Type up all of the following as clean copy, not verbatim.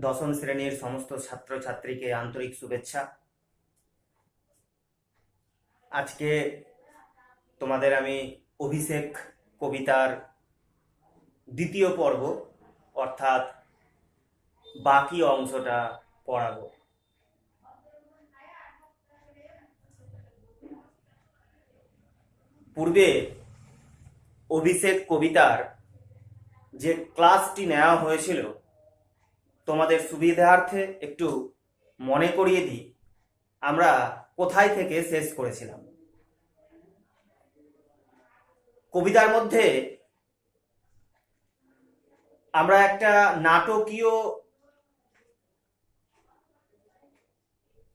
দশম শ্রেণীর সমস্ত ছাত্রছাত্রীকে আন্তরিক শুভেচ্ছা। আজকে তোমাদের আমি অভিষেক কবিতার দ্বিতীয় পর্ব অর্থাৎ বাকি অংশটা পড়াবো। পূর্বে অভিষেক কবিতার যে ক্লাসটি নেওয়া হয়েছিল তোমাদের সুবিধার্থে একটু মনে করিয়ে দিই আমরা কোথায় থেকে শেষ করেছিলাম। কবিতার মধ্যে আমরা একটা নাটকীয়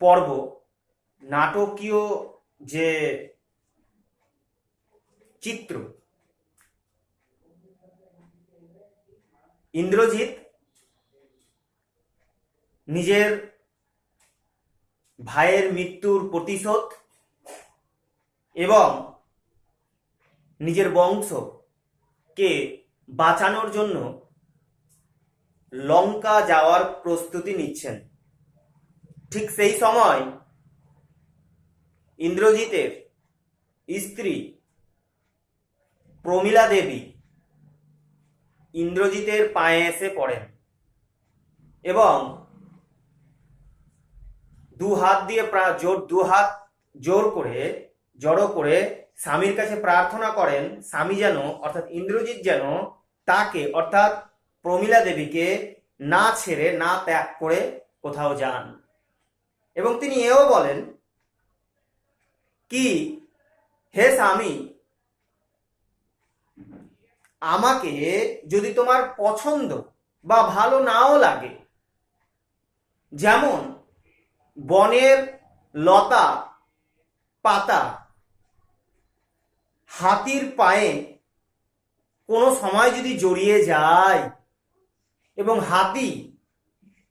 পর্ব, নাটকীয় যে চিত্র, ইন্দ্রজিৎ নিজের ভাইয়ের মৃত্যুর প্রতিশোধ এবং নিজের বংশকে বাঁচানোর জন্য লঙ্কা যাওয়ার প্রস্তুতি নিচ্ছেন। ঠিক সেই সময় ইন্দ্রজিতের স্ত্রী প্রমীলা দেবী ইন্দ্রজিতের পায়ে এসে পড়েন এবং দু হাত জড়ো করে স্বামীর কাছে প্রার্থনা করেন স্বামী যেন অর্থাৎ ইন্দ্রজিৎ যেন তাকে অর্থাৎ প্রমীলা দেবীকে না ছেড়ে না ত্যাগ করে কোথাও যান। এবং তিনি এও বলেন কি, হে স্বামী, আমাকে যদি তোমার পছন্দ বা ভালো নাও লাগে, যেমন বনের লতা পাতা হাতির পায়ে কোনো সময় যদি জড়িয়ে যায় এবং হাতি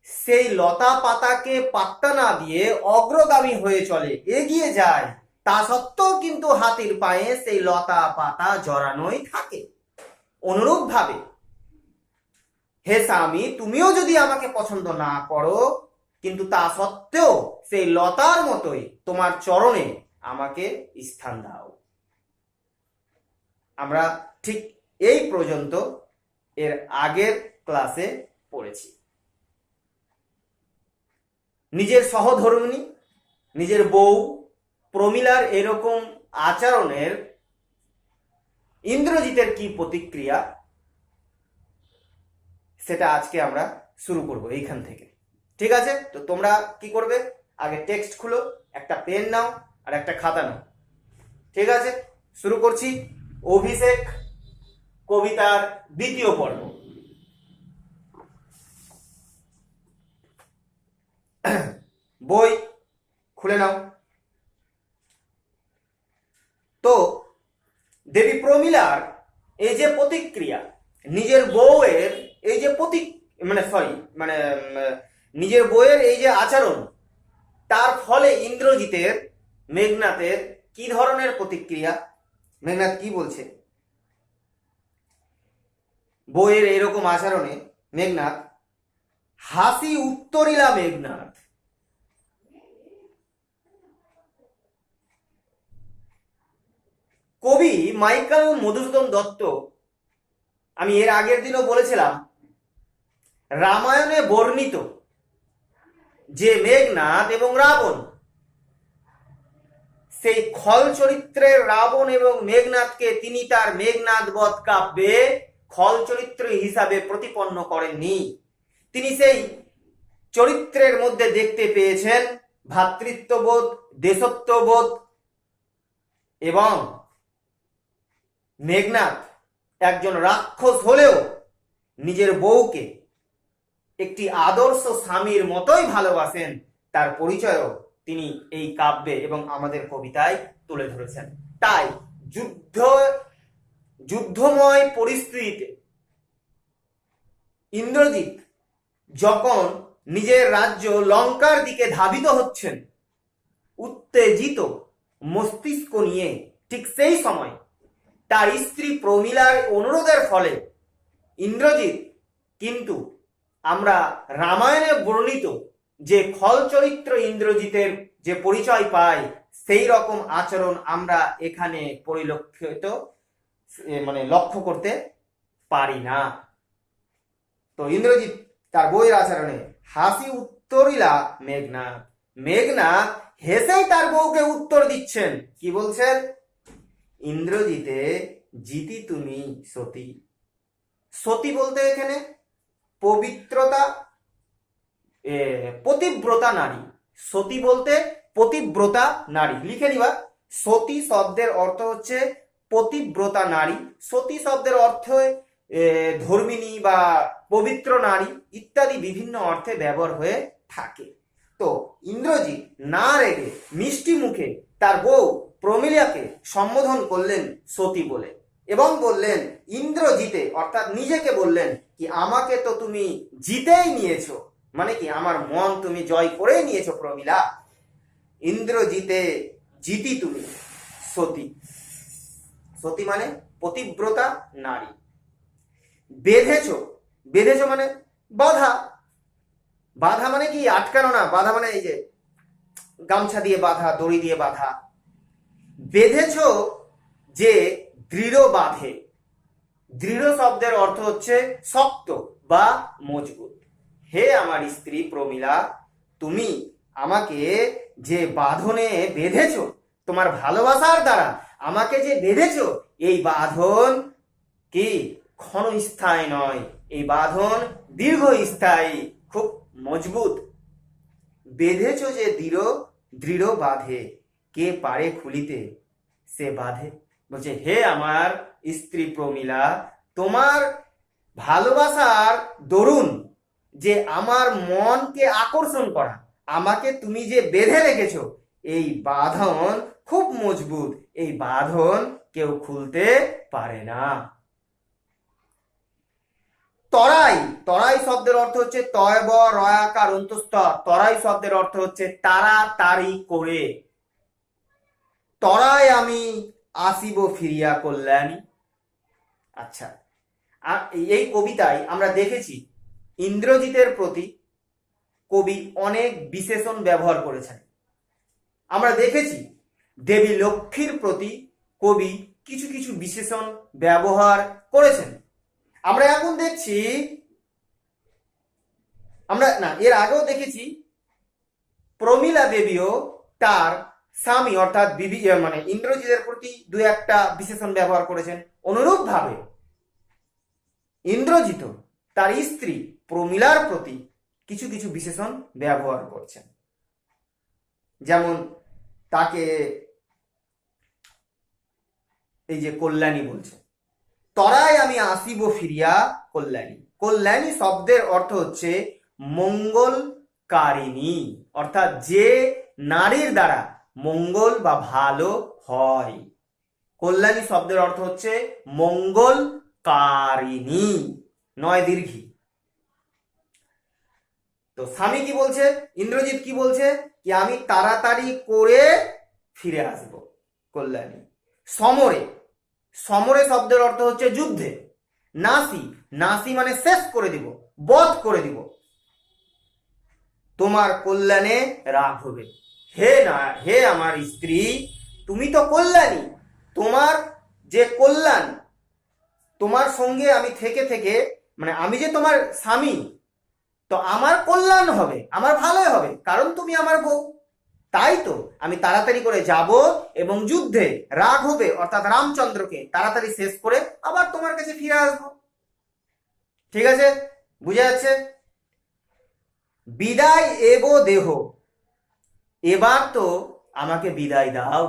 সেই লতা পাতাকে পাত্তা না দিয়ে অগ্রগামী হয়ে চলে, এগিয়ে যায়, তা সত্ত্বেও কিন্তু হাতির পায়ে সেই লতা পাতা জড়ানোই থাকে। অনুরূপভাবে হে স্বামী, তুমিও যদি আমাকে পছন্দ না করো, কিন্তু তা সত্ত্বেও সেই লতার মতোই তোমার চরণে আমাকে স্থান দাও। আমরা ঠিক এই পর্যন্ত এর আগের ক্লাসে পড়েছি। নিজের সহধর্মিণী, নিজের বউ প্রমীলার এরকম আচরণের ইন্দ্রজিতের কি প্রতিক্রিয়া, সেটা আজকে আমরা শুরু করব এইখান থেকে। ঠিক আছে? তো তোমরা কি করবে, আগে টেক্সট খুলো, একটা পেন নাও আর একটা খাতা নাও। ঠিক আছে, শুরু করছি অভিষেক কবিতার দ্বিতীয় পর্ব। বই খুলে নাও। তো দেবী প্রমীলার এই যে প্রতিক্রিয়া, নিজের বউয়ের এই যে নিজের বউয়ের এই যে আচরণ, তার ফলে ইন্দ্রজিতের মেঘনাথের কি ধরনের প্রতিক্রিয়া, মেঘনাথ কি বলছে? বউয়ের এরকম আচরণে মেঘনাথ হাসি উত্তরিলা মেঘনাথ। কবি মাইকেল মধুসূদন দত্ত, আমি এর আগের দিনও বলেছিলাম, রামায়ণে বর্ণিত যে মেঘনাদ এবং রাবণ, সেই খল চরিত্রের রাবণ এবং মেঘনাদকে তিনি তার মেঘনাদ বধ কাব্যে খল চরিত্র হিসাবে প্রতিপন্ন করেননি। তিনি সেই চরিত্রের মধ্যে দেখতে পেয়েছেন ভ্রাতৃত্ববোধ, দেশত্ববোধ, এবং মেঘনাদ একজন রাক্ষস হলেও নিজের বউকে একটি আদর্শ স্বামীর মতোই ভালোবাসেন, তার পরিচয়ও তিনি এই কাব্যে এবং আমাদের কবিতায় তুলে ধরেছেন। তাই যুদ্ধময় পরিস্থিতিতে ইন্দ্রজিৎ যখন নিজের রাজ্য লঙ্কার দিকে ধাবিত হচ্ছেন উত্তেজিত মস্তিষ্ক নিয়ে, ঠিক সেই সময় তার স্ত্রী প্রমীলার অনুরোধের ফলে ইন্দ্রজিৎ কিন্তু আমরা রামায়ণে বর্ণিত যে খল চরিত্র ইন্দ্রজিতের যে পরিচয় পাই, সেই রকম আচরণ আমরা এখানে পরিলক্ষিত লক্ষ্য করতে পারি না। তো ইন্দ্রজিৎ তার বউয়ের আচরণে হাসি উত্তরিলা মেঘনাদ। মেঘনাদ হেসেই তার বউকে উত্তর দিচ্ছেন, কি বলছেন? ইন্দ্রজিতে জিতি তুমি সতী। সতী বলতে এখানে পবিত্রতা, পতিব্রতা নারী। সতী বলতে পতিব্রতা নারী, লিখে নিবা। সতী শব্দের অর্থ হচ্ছে পতিব্রতা নারী। সতী শব্দের অর্থ ধর্মিণী বা পবিত্র নারী ইত্যাদি বিভিন্ন অর্থে ব্যবহার হয়ে থাকে। তো ইন্দ্রজিৎ না রেগে মিষ্টি মুখে তার বউ প্রমীলাকে সম্বোধন করলেন সতী বলে, এবং বললেন ইন্দ্রজিতে, অর্থাৎ নিজেকে বললেন কি আমাকে তো তুমি জিতেই নিয়েছো, মানে কি আমার মন তুমি জয় করে নিয়েছো প্রমীলা। ইন্দ্রজিতে জিতি তুমি সতী। সতী মানে পতিব্রতা নারী। বেঁধেছো, বেঁধেছো মানে বাধা। বাধা মানে কি আটকানো না, বাধা মানে এই যে গামছা দিয়ে বাধা, দড়ি দিয়ে বাধা। বেঁধেছো যে দৃঢ় বাঁধে। দৃঢ় শব্দের অর্থ হচ্ছে শক্ত বা মজবুত। হে আমার স্ত্রী প্রমীলা, তুমি আমাকে যে বাঁধনে বেঁধেছো, তোমার ভালোবাসার দ্বারা আমাকে যে বেঁধেছো, এই বাঁধন কি ক্ষণস্থায়ী নয়, এই বাঁধন দীর্ঘস্থায়ী, খুব মজবুত। বেঁধেছো যে দৃঢ় বাঁধে, কে পারে খুলিতে সে বাঁধে। বলছে হে আমার স্ত্রী প্রমীলা, তোমার ভালোবাসার দরুন যে আমার মনকে আকর্ষণ করা, আমাকে তুমি যে বেঁধে রেখেছো, এই বাঁধন খুব মজবুত, এই বাঁধন কেউ খুলতে পারে না। তরাই, তরাই শব্দের অর্থ হচ্ছে তয় ব রয়াকার অন্তস্থ। তরাই শব্দের অর্থ হচ্ছে তাড়াতাড়ি করে। তরাই আমি আসিব ফিরিয়া কল্যাণী। আচ্ছা, এই কবিতায় আমরা দেখেছি ইন্দ্রজিতের প্রতি কবি অনেক বিশেষণ ব্যবহার করেছেন। আমরা দেখেছি দেবী লক্ষ্মীর প্রতি কবি কিছু কিছু বিশেষণ ব্যবহার করেছেন। আমরা এখন দেখছি, এর আগেও দেখেছি প্রমীলা দেবীও তার স্বামী অর্থাৎ ইন্দ্রজিতের প্রতি দু একটা বিশেষণ ব্যবহার করেছেন। অনুরূপ ভাবে ইন্দ্রজিৎ তার স্ত্রী প্রমীলার প্রতি কিছু কিছু বিশেষণ ব্যবহার করছেন। যেমন তাকে এই যে কল্যাণী বলছে, তরাই আমি আসিব ফিরিয়া কল্যাণী। কল্যাণী শব্দের অর্থ হচ্ছে মঙ্গলকারিণী, অর্থাৎ যে নারীর দ্বারা মঙ্গল বা ভালো হয়। কল্যাণী শব্দের অর্থ হচ্ছে মঙ্গলকারিণী, নয় দীর্ঘী। তো স্বামী কি বলছে, ইন্দ্রজিৎ কি বলছে, কি আমি তাড়াতাড়ি করে ফিরে আসব কল্যাণী। সমরে, সমরে শব্দের অর্থ হচ্ছে যুদ্ধে। নাসি, নাসি মানে শেষ করে দিব, বধ করে দিব। তোমার কল্যাণে রাগ হবে। হে আমার স্ত্রী, তুমি তো কল্যাণী, তোমার যে কল্যাণ, তোমার সঙ্গে আমি থেকে থেকে আমি যে তোমার স্বামী, তো আমার কল্যাণ হবে, আমার ভালোই হবে, কারণ তুমি আমার বউ। তাই তো আমি তাড়াতাড়ি করে যাব এবং যুদ্ধে রাগ হবে অর্থাৎ রামচন্দ্রকে তাড়াতাড়ি শেষ করে আবার তোমার কাছে ফিরে আসবো। ঠিক আছে, বুঝা যাচ্ছে? বিদায় এব দেহ, এবার তো আমাকে বিদায় দাও।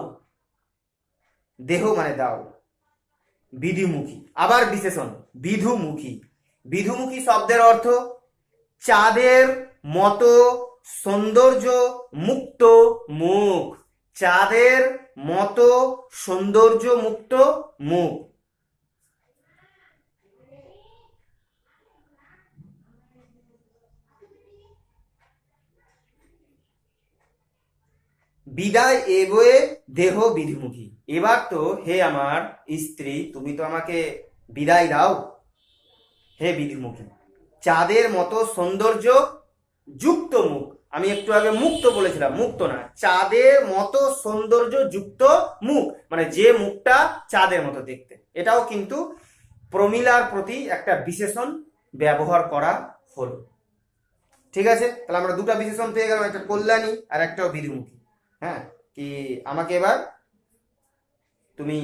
দেহ মানে দাও। বিধিমুখী, আবার বিশেষণ বিধুমুখী। বিধুমুখী শব্দের অর্থ চাঁদের মতো সৌন্দর্য মুক্ত মুখ। চাঁদের মতো সৌন্দর্য মুক্ত মুখ। বিদায় এবয়ে দেহ বিধিমুখী, এবার তো হে আমার স্ত্রী তুমি তো আমাকে বিদায় দাও, হে বিধিমুখী। চাঁদের মতো সৌন্দর্য যুক্ত মুখ। আমি একটু আগে মুক্ত বলেছিলাম, মুক্ত না, চাঁদের মতো সৌন্দর্য যুক্ত মুখ, মানে যে মুখটা চাঁদের মতো দেখতে। এটাও কিন্তু প্রমিলার প্রতি একটা বিশেষণ ব্যবহার করা হলো। ঠিক আছে, তাহলে আমরা দুটা বিশেষণ পেয়ে গেলাম, একটা কল্যাণী আর একটাও বিধিমুখী। হ্যাঁ, কি আমাকে এবার তুমি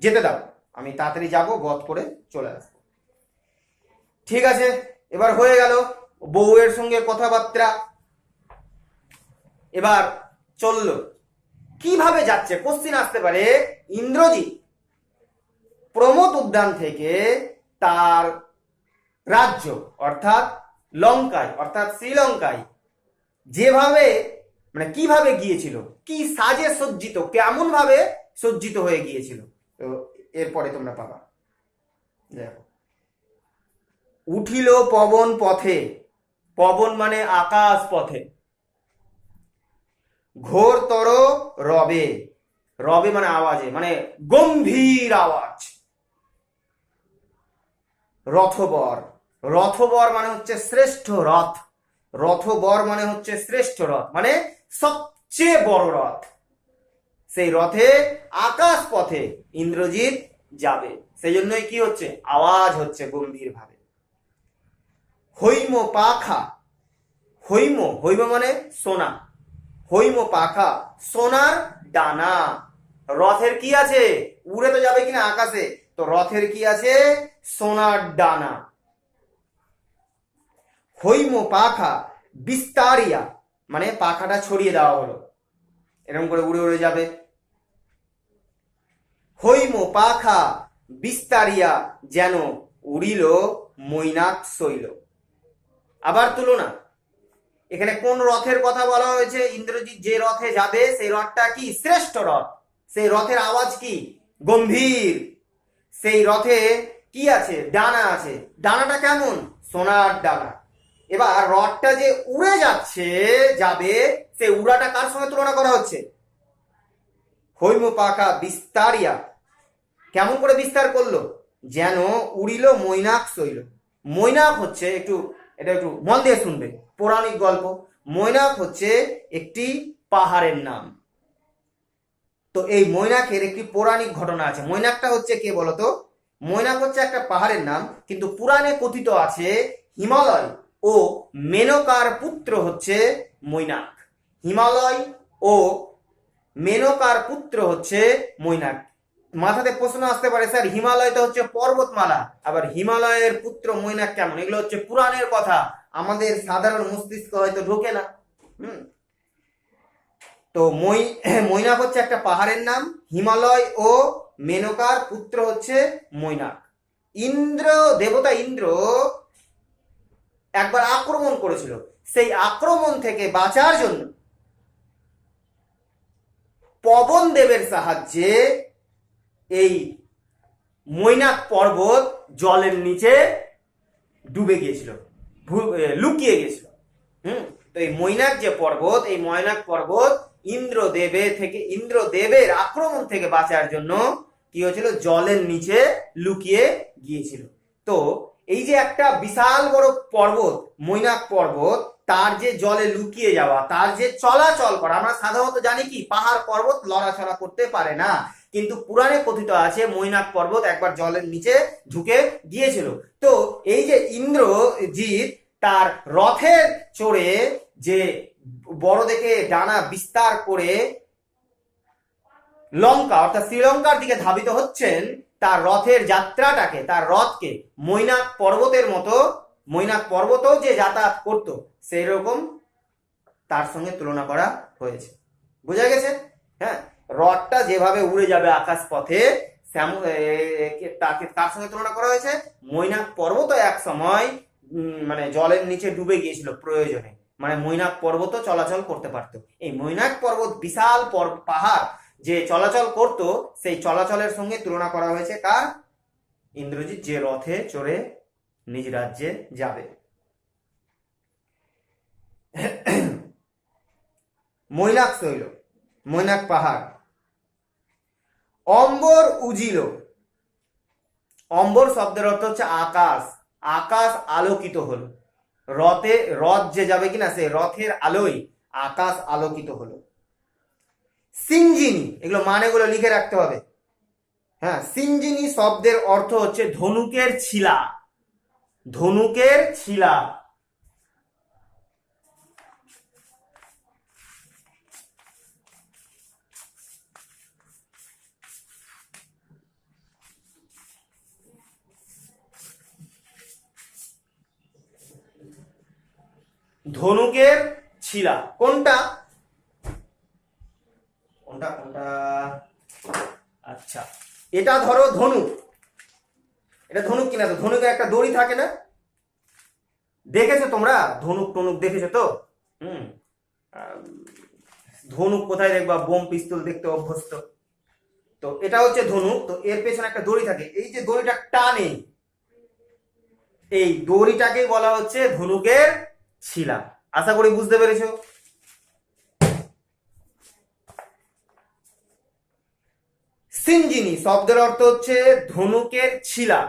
যেতে দাও, আমি তাড়াতাড়ি যাব, বধ করে চলে আসবো। ঠিক আছে, এবার হয়ে গেল বউয়ের সঙ্গে কথাবার্তা। এবার চলল কিভাবে যাচ্ছে, কোশ্চিন আসতে পারে। ইন্দ্রজিৎ প্রমথ উদ্যান থেকে তার রাজ্য অর্থাৎ লঙ্কায় অর্থাৎ শ্রীলঙ্কায় যেভাবে মানে কিভাবে গিয়েছিল, কি সাজে সজ্জিত, কেমন ভাবে সজ্জিত হয়ে গিয়েছিল, তো এরপরে তোমরা পাবা। দেখো, উঠিল পবন পথে, পবন মানে আকাশ পথে, ঘোরতর রবে, রবে মানে আওয়াজে, মানে গম্ভীর আওয়াজ। রথবর, রথবর মানে হচ্ছে শ্রেষ্ঠ রথ, রথবর মানে হচ্ছে শ্রেষ্ঠ রথ, মানে সবচেয়ে বড় রথ। সেই রথে আকাশ পথে ইন্দ্রজিৎ যাবে, সেই জন্যই কি হচ্ছে, আওয়াজ হচ্ছে গম্ভীর ভাবে। হৈম পাখা, হৈম, হৈম মানে সোনা, হৈম পাখা সোনার ডানা। রথের কি আছে, উড়ে তো যাবে কিনা আকাশে, তো রথের কি আছে, সোনার ডানা। হৈম পাখা বিস্তারিয়া মানে পাখাটা ছড়িয়ে দেওয়া হলো, এরকম করে উড়ে উড়ে যাবে। হৈম পাখা বিস্তারিয়া যেন উড়িল মৈনাক শৈল। আবার তুলনা, এখানে কোন রথের কথা বলা হয়েছে, ইন্দ্রজিৎ যে রথে যাবে সেই রথটা কি, শ্রেষ্ঠ রথ, সেই রথের আওয়াজ কি, গম্ভীর। সেই রথে কি আছে, ডানা আছে, ডানাটা কেমন, সোনার ডানা। এবার রথটা যে উড়ে যাচ্ছে যাবে, সেই উড়াটা কার সঙ্গে তুলনা করা হচ্ছে, হৈম পাখা বিস্তারিয়া, কেমন করে বিস্তার করলো, যেন উড়িল মৈনাক শৈল। মৈনাক হচ্ছে, এটা একটু মন দিয়ে শুনবে, পৌরাণিক গল্প। মৈনাক হচ্ছে একটি পাহাড়ের নাম। তো এই মৈনাকের একটি পৌরাণিক ঘটনা আছে। মৈনাকটা হচ্ছে কে বলতো, মৈনাক হচ্ছে একটা পাহাড়ের নাম, কিন্তু পুরাণে কথিত আছে হিমালয় ও মেনকার পুত্র হচ্ছে মৈনাক। হিমালয় ও মেনকার পুত্র হচ্ছে মৈনাক। মাথাতে প্রশ্ন আসতে পারে, স্যার হিমালয় তো হচ্ছে পর্বতমালা, আবার হিমালয়ের পুত্র মৈনাক কেমন, এগুলো হচ্ছে পুরাণের কথা, আমাদের সাধারণ মস্তিষ্ক হয়তো ঢোকে না। তো মৈনাক হচ্ছে একটা পাহাড়ের নাম, হিমালয় ও মেনকার পুত্র হচ্ছে মৈনাক। ইন্দ্র, দেবতা ইন্দ্র একবার আক্রমণ করেছিল, সেই আক্রমণ থেকে বাঁচার জন্য পবন দেবের সাহায্যে এই মৈনাক পর্বত জলের নিচে ডুবে গিয়েছিল, লুকিয়ে গিয়েছিল। তো এই মৈনাক যে পর্বত, এই মৈনাক পর্বত ইন্দ্রদেবের আক্রমণ থেকে বাঁচার জন্য কি হয়েছিল, জলের নিচে লুকিয়ে গিয়েছিল। তো এই যে একটা বিশাল বড় পর্বত মৈনাক পর্বত, তার যে জলে লুকিয়ে যাওয়া, তার যে চলাচল করা, আমরা সাধারণত জানি কি পাহাড় পর্বত লড়াচড়া করতে পারে না, কিন্তু পুরাণে কথিত আছে মৈনাক পর্বত একবার জলের নিচে ঢুকে গিয়েছিল। তো এই যে ইন্দ্রজিৎ তার রথে চড়ে যে বড় দেখে ডানা বিস্তার করে লঙ্কা অর্থাৎ শ্রীলঙ্কার দিকে ধাবিত হচ্ছেন, তার রথের যাত্রাটাকে, তার রথকে মৈনাক পর্বতের মতো, মৈনাক পর্বতও যে যাতায়াত করতো সেই রকম তার সঙ্গে তুলনা করা হয়েছে। বোঝা গেছে? হ্যাঁ, রথটা যেভাবে উড়ে যাবে আকাশ পথে, তাকে তার সঙ্গে তুলনা করা হয়েছে। মৈনাক পর্বত এক সময় মানে জলের নিচে ডুবে গিয়েছিল প্রয়োজনে, মানে মৈনাক পর্বত চলাচল করতে পারত। এই মৈনাক পর্বত বিশাল পাহাড় যে চলাচল করত, সেই চলাচলের সঙ্গে তুলনা করা হয়েছে কার, ইন্দ্রজিৎ যে রথে চড়ে নিজ রাজ্যে যাবে। মৈনাক শৈল, মৈনাক পাহাড়। অম্বর উজিল, অম্বর শব্দের অর্থ হচ্ছে আকাশ, আকাশ আলোকিত হলো। রথ যে যাবে কিনা সেই রথের আলোয় আকাশ আলোকিত হলো। সিঞ্জিনি, এগুলো মানেগুলো লিখে রাখতে হবে। হ্যাঁ, সিঞ্জিনি শব্দের অর্থ হচ্ছে ধনুকের ছিলা। ধনুকের ছিলা। ধনুকের ছিলা কোনটা কোনটা কোনটা আচ্ছা, এটা ধরো ধনুক। এটা ধনুক কিনা? তো ধনুকের একটা দড়ি থাকে না? দেখেছো তোমরা ধনুক টনুক দেখেছো তো? ধনুক কোথায় দেখবা? বোম পিস্তল দেখতে অভ্যস্ত। তো এটা হচ্ছে ধনুক। তো এর পেছনে একটা দড়ি থাকে, এই যে দড়িটা টানে, এই দড়িটাকেই বলা হচ্ছে ধনুকের ছিলা। আশা করি বুঝতে পেরেছো। সিঞ্জিনি শব্দের অর্থ হচ্ছে ধনুকের ছিলা।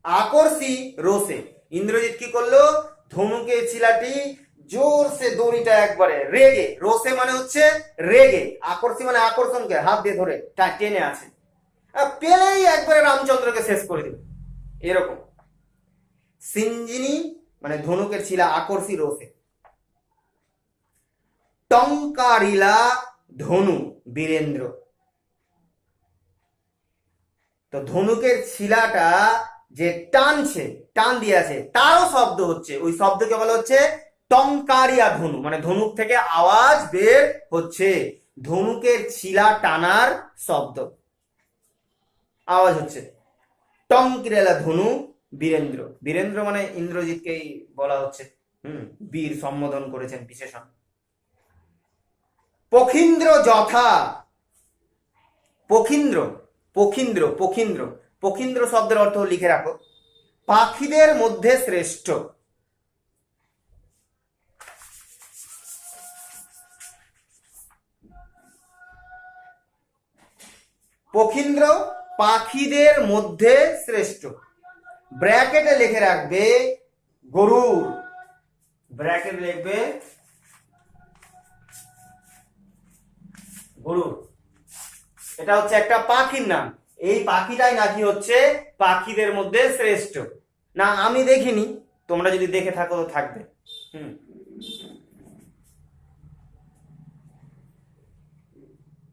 আকর্ষি রোসে, ইন্দ্রজিৎ কি করলো? ধনুকের ছিলাটি জোরসে দড়িটা একবারে রেগে, রোসে মানে হচ্ছে রেগে, আকর্ষি মানে আকর্ষণকে হাত দিয়ে ধরে টেনে আছে, পেলেই একবারে রামচন্দ্রকে শেষ করে দিবে এরকম। সিঞ্জিনি মানে ধনুকের ছিলা, আকর্ষি রোসে। টঙ্কারিলা ধনু বীরেন্দ্র। তো ধনুকের ছিলাটা যে টানছে, টান দিয়ে আছে, তারও শব্দ হচ্ছে, ওই শব্দকে বলা হচ্ছে টঙ্কারিয়া ধনু, মানে ধনুক থেকে আওয়াজ বের হচ্ছে, ধনুকের ছিলা টানার শব্দ, আওয়াজ হচ্ছে। টঙ্কিরেলা ধনু বীরেন্দ্র। বীরেন্দ্র মানে ইন্দ্রজিৎকেই বলা হচ্ছে। বীর সম্বোধন করেছেন বিশেষণ। পখীন্দ্র যথা। পখীন্দ্র, পখীন্দ্র, পখীন্দ্র, পখীন্দ্র শব্দের অর্থ লিখে রাখো, পাখিদের মধ্যে শ্রেষ্ঠ। পখীন্দ্র পাখিদের মধ্যে শ্রেষ্ঠ। ব্র্যাকেটে লিখে রাখবে গরুর, ব্র্যাকেটে লিখবে গরুর। এটা হচ্ছে একটা পাখির নাম, এই পাখিটাই নাকি হচ্ছে পাখিদের মধ্যে শ্রেষ্ঠ। না আমি দেখিনি, তোমরা যদি দেখে থাকো তো থাকবে।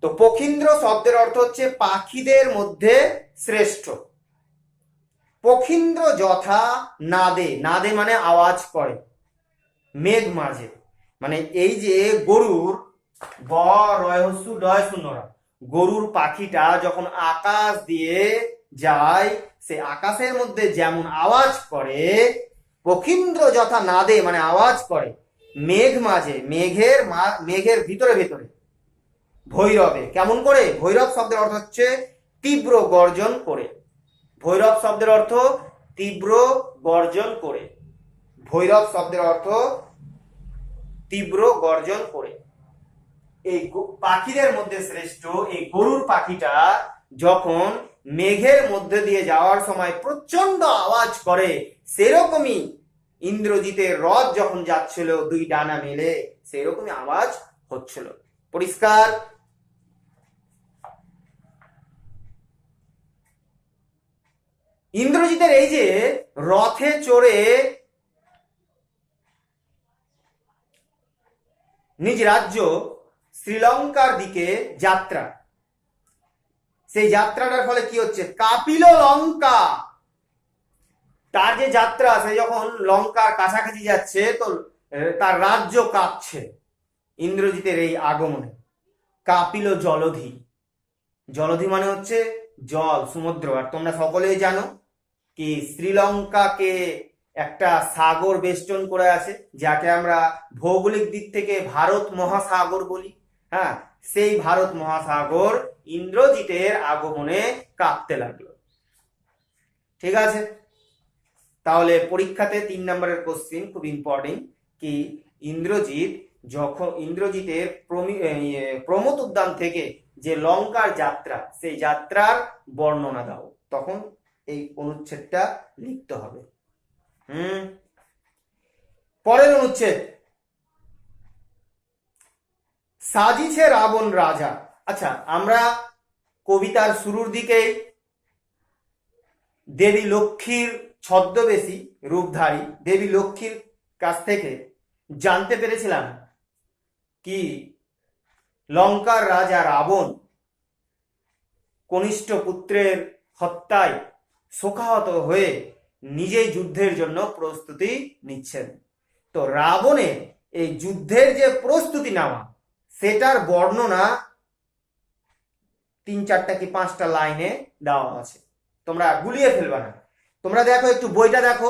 তো পখীন্দ্র শব্দের অর্থ হচ্ছে পাখিদের মধ্যে শ্রেষ্ঠ। পখীন্দ্র যথা নাদে, নাদে মানে আওয়াজ করে, মেঘ মাঝে, মানে এই যে গরুর ব রয়হস্যু ডয় শূন্যরা, গরুর পাখিটা যখন আকাশ দিয়ে যায়, সে আকাশের মধ্যে যেমন আওয়াজ করে, পখীন্দ্র যথা নাদে মানে আওয়াজ করে মেঘ মাঝে, মেঘের ভিতরে ভিতরে, ভৈরবে। কেমন করে? ভৈরব শব্দের অর্থ হচ্ছে তীব্র গর্জন করে। ভৈরব শব্দের অর্থ তীব্র গর্জন করে। ভৈরব শব্দের অর্থ তীব্র গর্জন করে। এই পাখিদের মধ্যে শ্রেষ্ঠ এই গরুর পাখিটা যখন মেঘের মধ্যে দিয়ে যাওয়ার সময় প্রচন্ড আওয়াজ করে, সেরকমই ইন্দ্রজিতের রথ যখন যাচ্ছিল দুই ডানা মেলে, সেরকমই আওয়াজ হচ্ছিল। পরিষ্কার? ইন্দ্রজিতের এই যে রথে চড়ে নিজ রাজ্য শ্রীলঙ্কার দিকে যাত্রা, সেই যাত্রাটার ফলে কি হচ্ছে? কাপিল লঙ্কা, তার যে যাত্রা, সে যখন লঙ্কার কাছাকাছি যাচ্ছে তো তার রাজ্য কাঁপছে ইন্দ্রজিতের এই আগমনে। কাপিল জলধি, জলধি মানে হচ্ছে জল, সমুদ্র। আর তোমরা সকলেই জানো কি শ্রীলঙ্কাকে একটা সাগর বেষ্টন করে আছে, যাকে আমরা ভৌগোলিক দিক থেকে ভারত মহাসাগর বলি। হ্যাঁ, সেই ভারত মহাসাগর ইন্দ্রজিতের আগমনে কাঁপতে লাগলো। ঠিক আছে, তাহলে পরীক্ষাতে 3 নম্বরের কোশ্চিন খুব ইম্পর্টেন্ট, কি ইন্দ্রজিতের প্রমথ উদ্যান থেকে যে লঙ্কার যাত্রা, সেই যাত্রার বর্ণনা দাও। তখন এই অনুচ্ছেদটা লিখতে হবে। পরের অনুচ্ছেদ, সাজিছে রাবণ রাজা। আচ্ছা, আমরা কবিতার শুরুর দিকেই দেবী লক্ষ্মীর ছদ্মবেশী রূপধারী দেবী লক্ষ্মীর কাছ থেকে জানতে পেরেছিলাম কি লঙ্কার রাজা রাবণ কনিষ্ঠ পুত্রের হত্যায় শোকাহত হয়ে নিজেই যুদ্ধের জন্য প্রস্তুতি নিচ্ছেন। তো রাবণের এই যুদ্ধের যে প্রস্তুতি নেওয়া সেটার বর্ণনা 3-4টা কি 5টা লাইনে দেওয়া আছে, তোমরা গুলিয়ে ফেলবা না। তোমরা দেখো, একটু বইটা দেখো,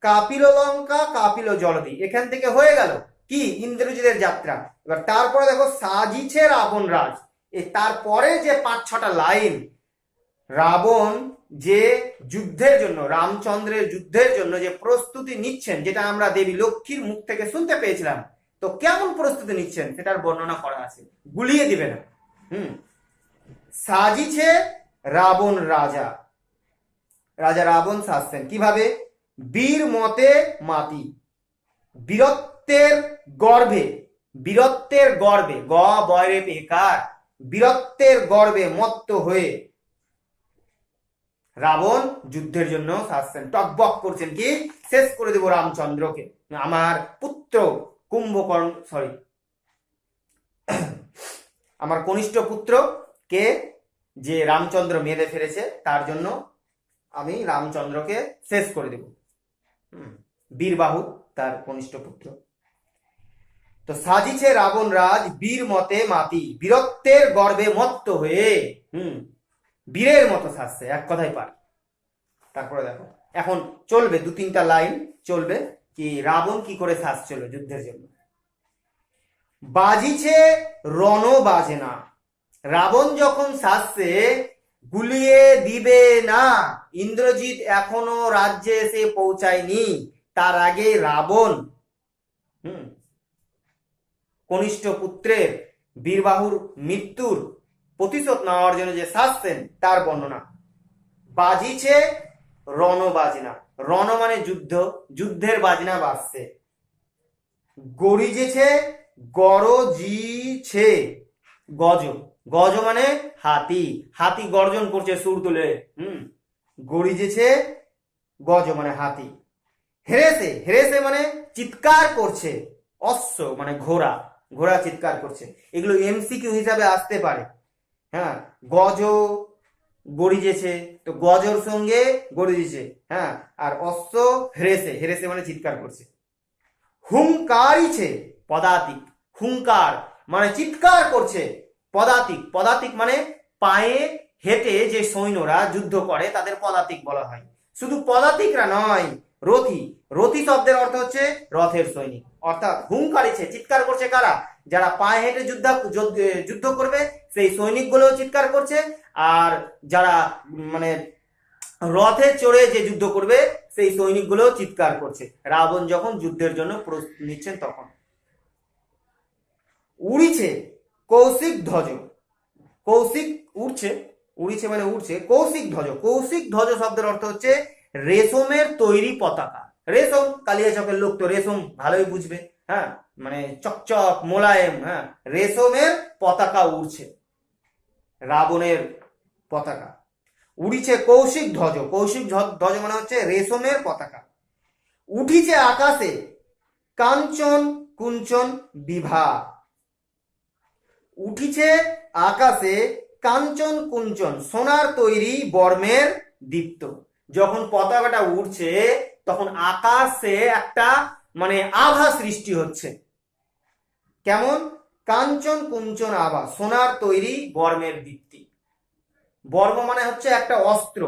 কাপিল লঙ্কা কাপিল জলদি, এখান থেকে হয়ে গেল কি ইন্দ্রজিতের যাত্রা। এবার তারপরে দেখো সাজিছে রাবণ রাজ, এই তারপরে যে 5-6টা লাইন রাবণ যে যুদ্ধের জন্য, রামচন্দ্রের যুদ্ধের জন্য যে প্রস্তুতি নিচ্ছেন, যেটা আমরা দেবী লক্ষ্মীর মুখ থেকে শুনতে পেয়েছিলাম, তো কেমন প্রস্তুতি নিচ্ছেন সেটার বর্ণনা করা আছে, গুলিয়ে দিবে না। সাজিছে রাবণ রাজা, রাজা রাবণ সাজছেন কিভাবে, বীর মতে মাতি, বীরত্বের গর্ভে, বীরত্বের গর্বে, গ বয়রে পেকার, বীরত্বের গর্বে মত্ত হয়ে রাবণ যুদ্ধের জন্য সাজছেন, টকবক করছেন কি শেষ করে দেব রামচন্দ্রকে, আমার পুত্র কুম্ভকর্ণ, আমার কনিষ্ঠ পুত্রকে যে রামচন্দ্র মেরে ফেলেছে তার জন্য আমি রামচন্দ্রকে শেষ করে দেব। বীরবাহু তার কনিষ্ঠ পুত্র। তো সাজিছে রাবণ রাজ বীর মতে মাতি, বীরত্বের গর্বে মত্ত হয়ে, বীরের মতো সাজছে, এক কথাই পার। তারপরে দেখো, এখন চলবে 2-3টা লাইন চলবে কি রাবণ কি করে সাজছিল যুদ্ধের জন্য। বাজিছে রণ বাজে না, রাবণ যখন সাজছে গুলিয়ে দিবে না, ইন্দ্রজিৎ এখনো রাজ্যে এসে পৌঁছায়নি, তার আগে রাবণ কনিষ্ঠ পুত্রের বীরবাহুর মৃত্যুর প্রতিশোধ নেওয়ার জন্য যে সাজছেন তার বর্ণনা। বাজিছে রণ বাজনা, রণ মানে যুদ্ধ, যুদ্ধের বাজনা বাজছে। গরিজেছে গরজিছে, গজ, গজ মানে হাতি, হাতি গর্জন করছে সুর তুলে, গরিজেছে গজ মানে হাতি। হেরেছে, হেরেছে মানে চিৎকার করছে, অশ্ব মানে ঘোড়া, ঘোড়া চিৎকার করছে। এগুলো এমসিকিউ হিসাবে আসতে পারে। হ্যাঁ, গজ গরিজেছে, তো গজর সঙ্গে গরিজেছে, হ্যাঁ, আর অশ্ব হেরেছে, হেরেছে মানে চিৎকার করছে। হুঙ্কারিছে পদাতিক, হুঙ্কার মানে চিৎকার করছে, পদাতিক, পদাতিক মানে পায়ে হেঁটে যে সৈন্যরা যুদ্ধ করে তাদের পদাতিক বলা হয়। শুধু পদাতিকরা নয়, রথী, রথী শব্দের অর্থ হচ্ছে রথের সৈনিক। অর্থাৎ হুঙ্কারিছে, চিৎকার করছে কারা, যারা পায়ে হেঁটে যুদ্ধ করবে সেই সৈনিকগুলো চিৎকার করছে, আর যারা মানে রথে চড়ে যে যুদ্ধ করবে সেই সৈনিকগুলো চিৎকার করছে। রাবণ যখন যুদ্ধের জন্য প্রস্তুতি নিচ্ছেন তখন। উড়িছে কৌশিক ধ্বজ, কৌশিক উড়ছে, উড়িছে মানে উড়ছে, কৌশিক ধ্বজ, কৌশিক ধ্বজ শব্দের অর্থ হচ্ছে রেশমের তৈরি পতাকা। রেশম, কালিয়াচকের লোক তো রেশম ভালোই বুঝবে, হ্যাঁ, মানে চকচক মোলায়েম, হ্যাঁ, রেশমের পতাকা উড়ছে, রাবণের পতাকা। উড়িছে কৌশিক ধ্বজ, কৌশিক ধ্বজ মানে হচ্ছে রেশমের পতাকা। উঠিছে আকাশে কাঞ্চন কুঞ্চন বিভা, উঠিছে আকাশে কাঞ্চন কুঞ্চন সোনার তৈরি বর্মের দীপ্ত। যখন পতাকাটা উড়ছে তখন আকাশে একটা মানে আভা সৃষ্টি হচ্ছে, কেমন, কাঞ্চন কুঞ্চন আভা, সোনার তৈরি বর্মের দীপ্তি। বর্ম মানে হচ্ছে একটা অস্ত্র,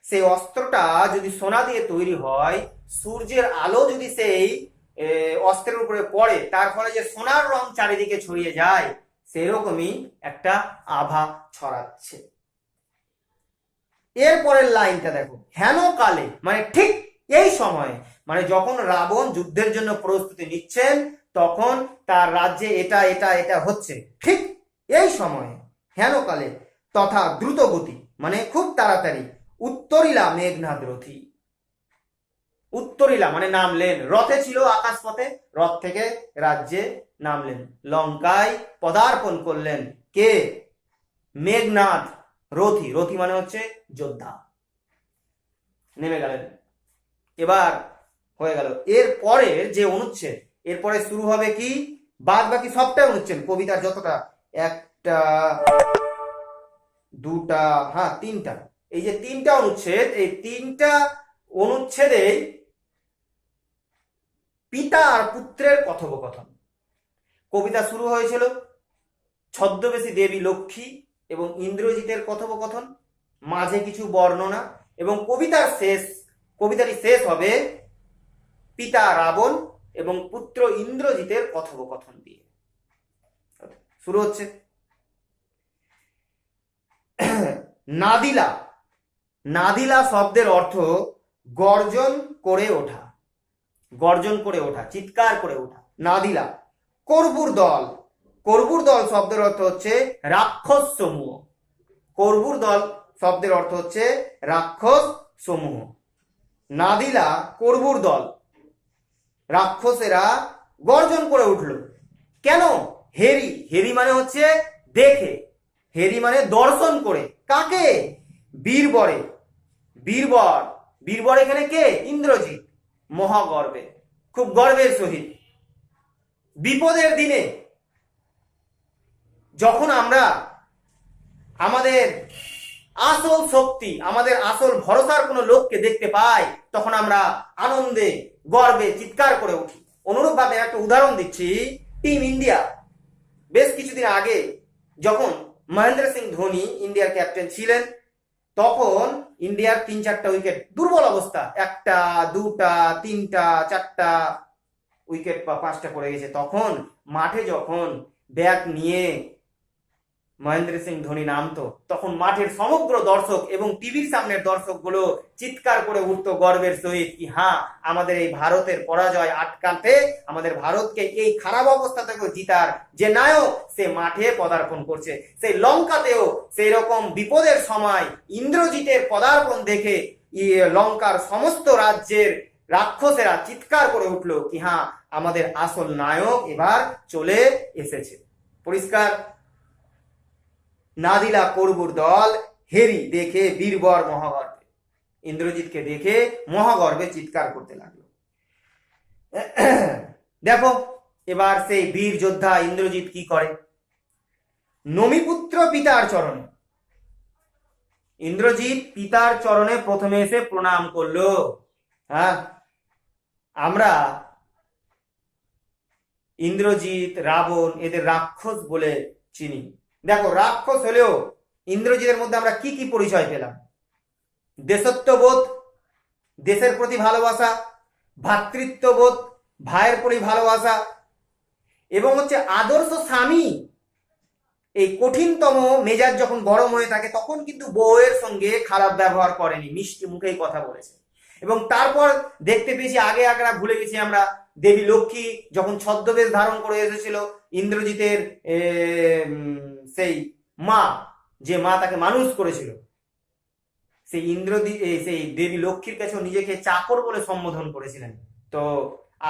সেই অস্ত্রটা যদি সোনা দিয়ে তৈরি হয়, সূর্যের আলো যদি সেই অস্ত্রের উপরে পড়ে, তার ফলে যে সোনার রং চারিদিকে ছড়িয়ে যায়, সেরকমই একটা আভা ছড়াচ্ছে। এরপরের লাইনটা দেখো, হেন কালে মানে ঠিক এই সময়ে, মানে যখন রাবণ যুদ্ধের জন্য প্রস্তুতি নিচ্ছেন তখন তার রাজ্যে এটা এটা এটা হচ্ছে, ঠিক এই সময়ে হেন কালে তথা দ্রুত গতি মানে খুব তাড়াতাড়ি, উত্তরিলা মেঘনাদ রথী, উত্তরিলা মানে নামলেন, রথে ছিল আকাশ পথে, রথ থেকে রাজ্যে নামলেন, লঙ্কায় পদার্পণ করলেন। কে? মেঘনাদ রথী, রথী মানে হচ্ছে যোদ্ধা, নেমে গেলেন। এবার হয়ে গেল। এর পরের যে অনুচ্ছেদ, এরপরে শুরু হবে কি, বাদ বাকি সবটাই অনুচ্ছেদ, কবিতার যতটা, একটা দুটা, হ্যাঁ তিনটা, এই যে তিনটা অনুচ্ছেদ, এই তিনটা অনুচ্ছেদে পিতা আর পুত্রের কথোপকথন। কবিতা শুরু হয়েছিল ছদ্মবেশী দেবী লক্ষ্মী এবং ইন্দ্রজিতের কথোপকথন, মাঝে কিছু বর্ণনা, এবং কবিতাটি শেষ হবে পিতা রাবণ এবং পুত্র ইন্দ্রজিতের কথোপকথন দিয়ে। শুরু হচ্ছে নাদিলা। নাদিলা শব্দের অর্থ গর্জন করে ওঠা, গর্জন করে ওঠা, চিৎকার করে ওঠা, নাদিলা। কর্বুর দল, কর্বুর দল শব্দের অর্থ হচ্ছে রাক্ষস সমূহ, কর্বুর দল শব্দের অর্থ হচ্ছে রাক্ষস সমূহ। নাদিলা কর্বুর দল, রাক্ষসেরা গর্জন করে উঠল। কেন? হেরি, হেরি মানে হচ্ছে দেখে, হেরি মানে দর্শন করে। কাকে? বীরবরে, বীরবর, বীরবর এখানে কে? ইন্দ্রজিৎ, মহাগর্বে, খুব গর্বের সহিত। বিপদের দিনে যখন আমরা আমাদের আসল শক্তি, আমাদের আসল ভরসার কোনো লোককে দেখতে পাই, তখন আমরা আনন্দে গর্বে চিৎকার করে উঠি। অনুরূপভাবে একটা উদাহরণ দিচ্ছি, টিম ইন্ডিয়া বেশ কিছুদিন আগে যখন মহেন্দ্র সিং ধোনি ইন্ডিয়ার ক্যাপ্টেন ছিলেন, তখন ইন্ডিয়ার 3-4টা উইকেট, দুর্বল অবস্থা, 1টা 2টা 3টা 4টা উইকেট বা 5টা পড়ে গেছে। তখন মাঠে যখন ব্যাট নিয়ে মহেন্দ্র সিং ধোনি নামতো, তখন মাঠের সমগ্র দর্শক এবং টিভির সামনের দর্শকগুলো চিৎকার করে উঠতো গর্বের সহিত কি হ্যাঁ, আমাদের এই ভারতের পরাজয় আটকাতে, আমাদের ভারতকে এই খারাপ অবস্থা থেকে জিতার যে নায়ক, সে মাঠে পদার্পণ করছে। সেই লঙ্কাতেও সেই রকম বিপদের সময় ইন্দ্রজিতের পদার্পণ দেখে লঙ্কার সমস্ত রাজ্যের রাক্ষসেরা চিৎকার করে উঠলো কি হ্যাঁ, আমাদের আসল নায়ক এবার চলে এসেছে। পরিষ্কার? নাদিলা কর্বুর দল হেরি দেখে বীরবর মহাগর্বে, ইন্দ্রজিৎকে দেখে মহাগর্বে চিৎকার করতে লাগলো। দেখো এবার সেই বীর যোদ্ধা ইন্দ্রজিৎ কি করে। নমিপুত্র পিতার চরণে, ইন্দ্রজিৎ পিতার চরণে প্রথমে এসে প্রণাম করলো। হ্যাঁ, আমরা ইন্দ্রজিৎ, রাবণ এদের রাক্ষস বলে চিনি। দেখো, রাক্ষস হলেও ইন্দ্রজিতের মধ্যে আমরা কি কি পরিচয় পেলাম? দেশত্ববোধ, দেশের প্রতি ভালোবাসা, ভ্রাতৃত্ববোধ, ভাইয়ের প্রতি ভালোবাসা, এবং হচ্ছে আদর্শ স্বামী। এই কঠিনতম মেজাজ যখন গরম হয়ে থাকে, তখন কিন্তু বউয়ের সঙ্গে খারাপ ব্যবহার করেনি, মিষ্টি মুখেই কথা বলেছে। এবং তারপর দেখতে পেয়েছি, আগে আমরা ভুলে গেছি, আমরা দেবী লক্ষ্মী যখন ছদ্মবেশ ধারণ করে এসেছিল ইন্দ্রজিতের সেই মা, যে মা তাকে মানুষ করেছিল, সেই সেই দেবী লক্ষ্মীর কাছেও নিজেকে চাকর বলে সম্বোধন করেছিলেন। তো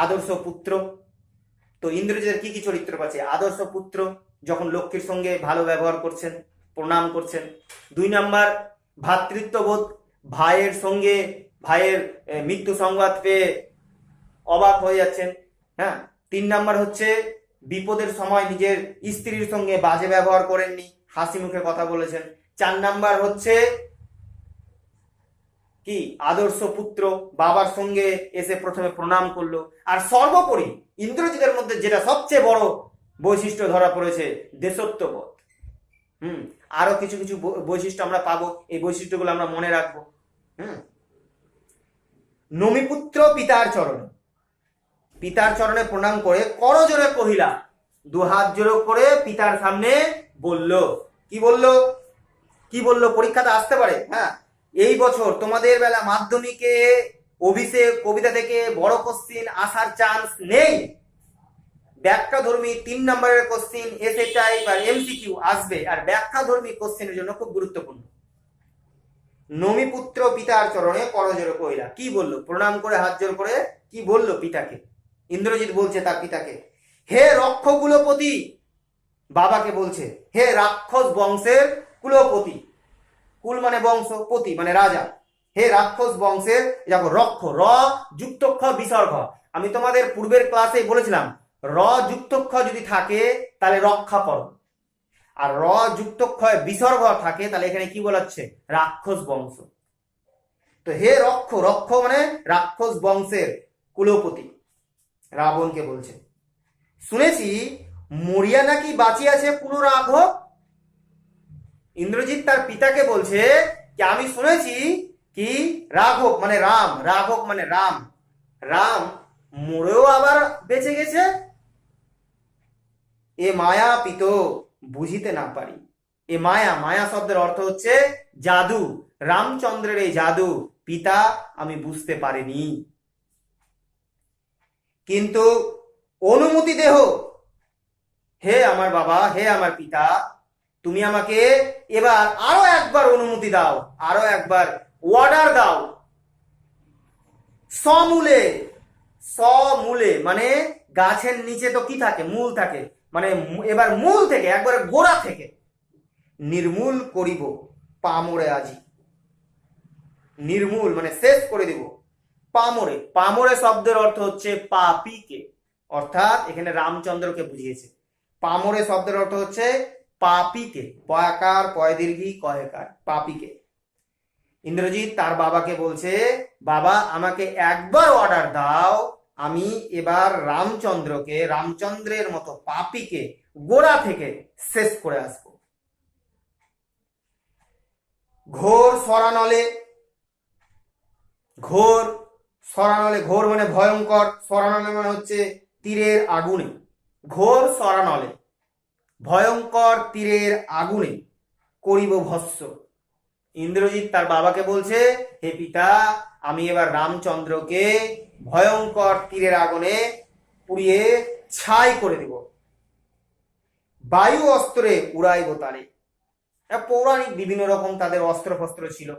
আদর্শ পুত্র, তো ইন্দ্রজিতের কি কি চরিত্র পাচ্ছে? আদর্শ পুত্র, যখন লক্ষ্মীর সঙ্গে ভালো ব্যবহার করছেন, প্রণাম করছেন। 2 নাম্বার ভ্রাতৃত্ববোধ, ভাইয়ের সঙ্গে ভাইয়ের মৃত্যু সংবাদ পেয়ে অবাক হয়ে যাচ্ছেন। হ্যাঁ। 3 নাম্বার হচ্ছে বিপদের সময় নিজের স্ত্রীর সঙ্গে বাজে ব্যবহার করেননি, হাসি মুখে কথা বলেছেন। 4 নাম্বার হচ্ছে কি, আদর্শ পুত্র, বাবার সঙ্গে এসে প্রথমে প্রণাম করলো। আর সর্বোপরি ইন্দ্রজিতের মধ্যে যেটা সবচেয়ে বড় বৈশিষ্ট্য ধরা পড়েছে, দেশত্ববোধ। আরো কিছু কিছু বৈশিষ্ট্য আমরা পাবো, এই বৈশিষ্ট্যগুলো আমরা মনে রাখবো। নমিপুত্র পিতার চরণে, পিতার চরণে প্রণাম করে করজোড়ে কহিলা, 2 হাত জোড়ো করে পিতার সামনে বলল। কি বললো? কি বললো? পরীক্ষাতে আসতে পারে। হ্যাঁ, এই বছর তোমাদের বেলা মাধ্যমিকে অভিষেক কবিতা থেকে বড় কোশ্চিন আসার চান্স নেই। ব্যাখ্যাধর্মী 3 নম্বরের কোশ্চিন, এসএ টাইপ আর এমসিকিউ আসবে, আর ব্যাখ্যাধর্মী কোশ্চিনের জন্য খুব গুরুত্বপূর্ণ। নমিপুত্র পিতার চরণে করজোড়ে কইলা। কি বললো? প্রণাম করে হাত জোর করে কি বললো পিতাকে? ইন্দ্রজিৎ বলছে তার পিতাকে, হে রক্ষ কুলপতি, বাবাকে বলছে, হে রাক্ষস বংশের কুলপতি, কুল মানে বংশ, পতি মানে রাজা, হে রাক্ষস বংশের, দেখো রক্ষ, র যুক্তক্ষ বিসর্গ। আমি তোমাদের পূর্বের ক্লাসে বলেছিলাম র যুক্তক্ষ যদি থাকে তাহলে রক্ষা করো, আর র যুক্তক্ষয় বিসর্গ থাকে তাহলে এখানে কি বলাচ্ছে? রাক্ষস বংশ। তো হে রক্ষ, রক্ষ মানে রাক্ষস বংশের কুলপতি, রাবণকে বলছে, শুনেছি মরিয়া নাকি বাঁচিয়াছে পুনরাঘব। ইন্দ্রজিৎ তার পিতাকে বলছে যে আমি শুনেছি কি রাঘব মানে রাম, রাঘব মানে রাম, রাম মরেও আবার বেঁচে গেছে। এ মায়া পিত বুঝিতে না পারি। এ মায়া, মায়া শব্দের অর্থ হচ্ছে জাদু, রামচন্দ্রের এই জাদু পিতা আমি বুঝতে পারিনি। কিন্তু অনুমতি দেহ, হে আমার বাবা, হে আমার পিতা, তুমি আমাকে এবার আরো একবার অনুমতি দাও, আরো একবার অর্ডার দাও। সমূলে, সমূলে মানে গাছের নিচে তো কি থাকে? মূল থাকে, মানে এবার মূল থেকে, একবারে গোড়া থেকে নির্মূল করিব পামরে আজি। নির্মূল মানে শেষ করে দিব। পামরে, পামরে শব্দের অর্থ হচ্ছে পাপীকে, অর্থাৎ এখানে রামচন্দ্রকে বুঝিয়েছে। পামরে শব্দের অর্থ হচ্ছে পাপীকে, পয়াকার পয় দীর্ঘি কয়কার, পাপীকে। ইন্দ্রজিৎ তার বাবাকে বলছে, বাবা আমাকে একবার অর্ডার দাও, আমি এবার রামচন্দ্রকে, রামচন্দ্রের মতো পাপীকে গোড়া থেকে শেষ করে আসব। ঘোর সরানলে, ঘোর সরানলে, ঘোর মানে ভয়ঙ্কর, সরানলে মানে হচ্ছে তীরের আগুনে, ঘোর সরানলে ভয়ঙ্কর তীরের আগুনে করিব ভস্ম। ইন্দ্রজিৎ তার বাবাকে বলছে, হে পিতা আমি এবার রামচন্দ্রকে ভয়ঙ্কর তীরের আগুনে পুড়িয়ে ছাই করে দেব। বায়ু অস্ত্রে উড়াইব তারে। পৌরাণিক বিভিন্ন রকম তাদের অস্ত্র ফস্ত্র ছিল।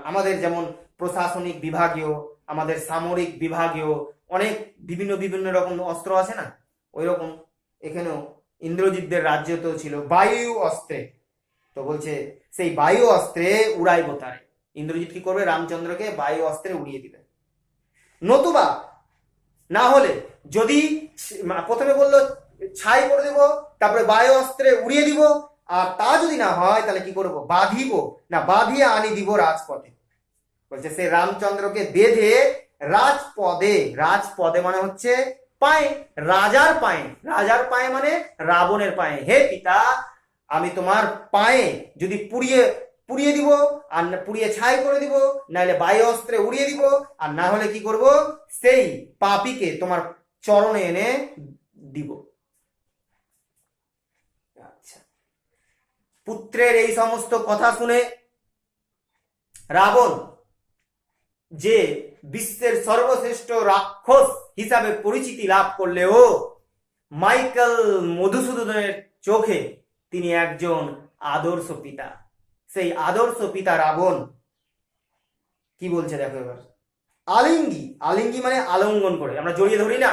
আমাদের যেমন প্রশাসনিক বিভাগীয়, আমাদের সামরিক বিভাগীয় অনেক বিভিন্ন বিভিন্ন রকম অস্ত্র আছে না, ওই রকম এখানেও ইন্দ্রজিৎদের রাজ্যতেও ছিল বায়ু অস্ত্রে। তো বলছে সেই বায়ু অস্ত্রে উড়াইব তারে। ইন্দ্রজিৎ কি করবে? রামচন্দ্রকে বায়ু অস্ত্রে উড়িয়ে দিবে। নতুবা না হলে যদি, প্রথমে বললো ছাই করে দেব, তারপরে বায়ু অস্ত্রে উড়িয়ে দিব, আর তা যদি না হয় তাহলে কি করব? বাঁধিব, না বাঁধিয়ে আনি দিব রাজপথে। বলছে সে রামচন্দ্রকে বেঁধে রাজপদে, রাজপদে মানে হচ্ছে পায়ে, রাজার পায়ে, রাজার পায়ে মানে রাবণের পায়ে। হে পিতা আমি তোমার পায়ে যদি পুড়িয়ে পুড়িয়ে দিব, আর পুড়িয়ে ছাই করে দিব, নাহলে বায়ু অস্ত্রে উড়িয়ে দিব, আর না হলে কি করব? সেই পাপীকে তোমার চরণে এনে দিব। আচ্ছা, পুত্রের এই সমস্ত কথা শুনে রাবণ, যে বিশ্বের সর্বশ্রেষ্ঠ রাক্ষস হিসাবে পরিচিতি লাভ করলেও মাইকেল মধুসূদনের চোখে তিনি একজন আদর্শ পিতা। সেই আদর্শ পিতা রাবণ কি বলছে দেখো এবার। আলিঙ্গি, আলিঙ্গি মানে আলিঙ্গন করে, আমরা জড়িয়ে ধরি না,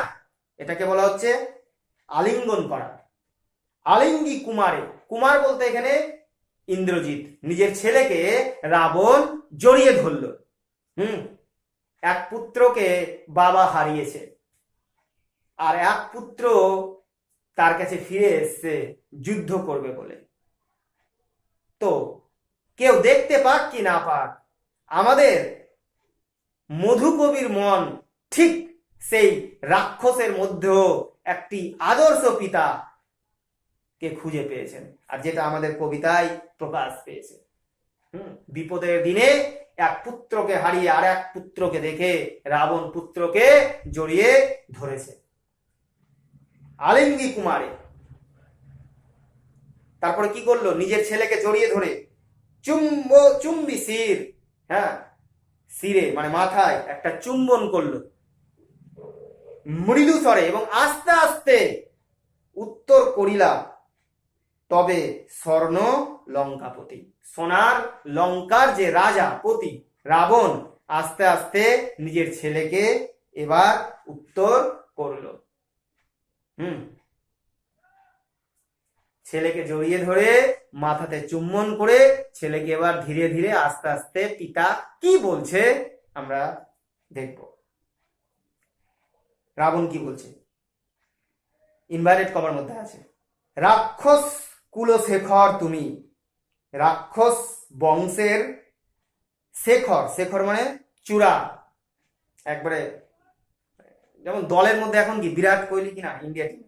এটাকে বলা হচ্ছে আলিঙ্গন করা। আলিঙ্গি কুমারে, কুমার বলতে এখানে ইন্দ্রজিৎ নিজের ছেলেকে রাবণ জড়িয়ে ধরল। এক পুত্রকে বাবা হারিয়েছে, আর এক পুত্র তার কাছে ফিরে এসছে যুদ্ধ করবে বলে। তো কেউ দেখতে পাক কি না পাক, আমাদের মধুকবির মন ঠিক সেই রাক্ষসের মধ্যেও একটি আদর্শ পিতা কে খুঁজে পেয়েছেন, আর যেটা আমাদের কবিতায় প্রকাশ পেয়েছে। বিপদের দিনে এক পুত্রকে হারিয়ে আর এক পুত্রকে দেখে রাবণ পুত্রকে জড়িয়ে ধরেছে। আলিঙ্গি কুমারে, তারপরে কি করলো? নিজের ছেলেকে জড়িয়ে ধরে চুম্বি শির, শিরে মানে মাথায় একটা চুম্বন করলো মৃদু স্বরে, এবং আস্তে আস্তে উত্তর করিলা তবে স্বর্ণ লঙ্কাপতি। সোনার লঙ্কার যে রাজা পতি রাবণ আস্তে আস্তে নিজের ছেলেকে এবার উত্তর করলো। ছেলেকে জড়িয়ে ধরে মাথাতে চুম্বন করে ছেলেকে এবার ধীরে ধীরে আস্তে আস্তে পিতা কি বলছে আমরা দেখব। রাবণ কি বলছে, ইনভার্টেড কমার মধ্যে আছে, রাক্ষস কুলশেখর তুমি, রাক্ষস বংশের শেখর, শেখর মানে চূড়া, একবারে যেমন দলের মধ্যে এখন কি বিরাট কোহলি কিনা ইন্ডিয়া টিম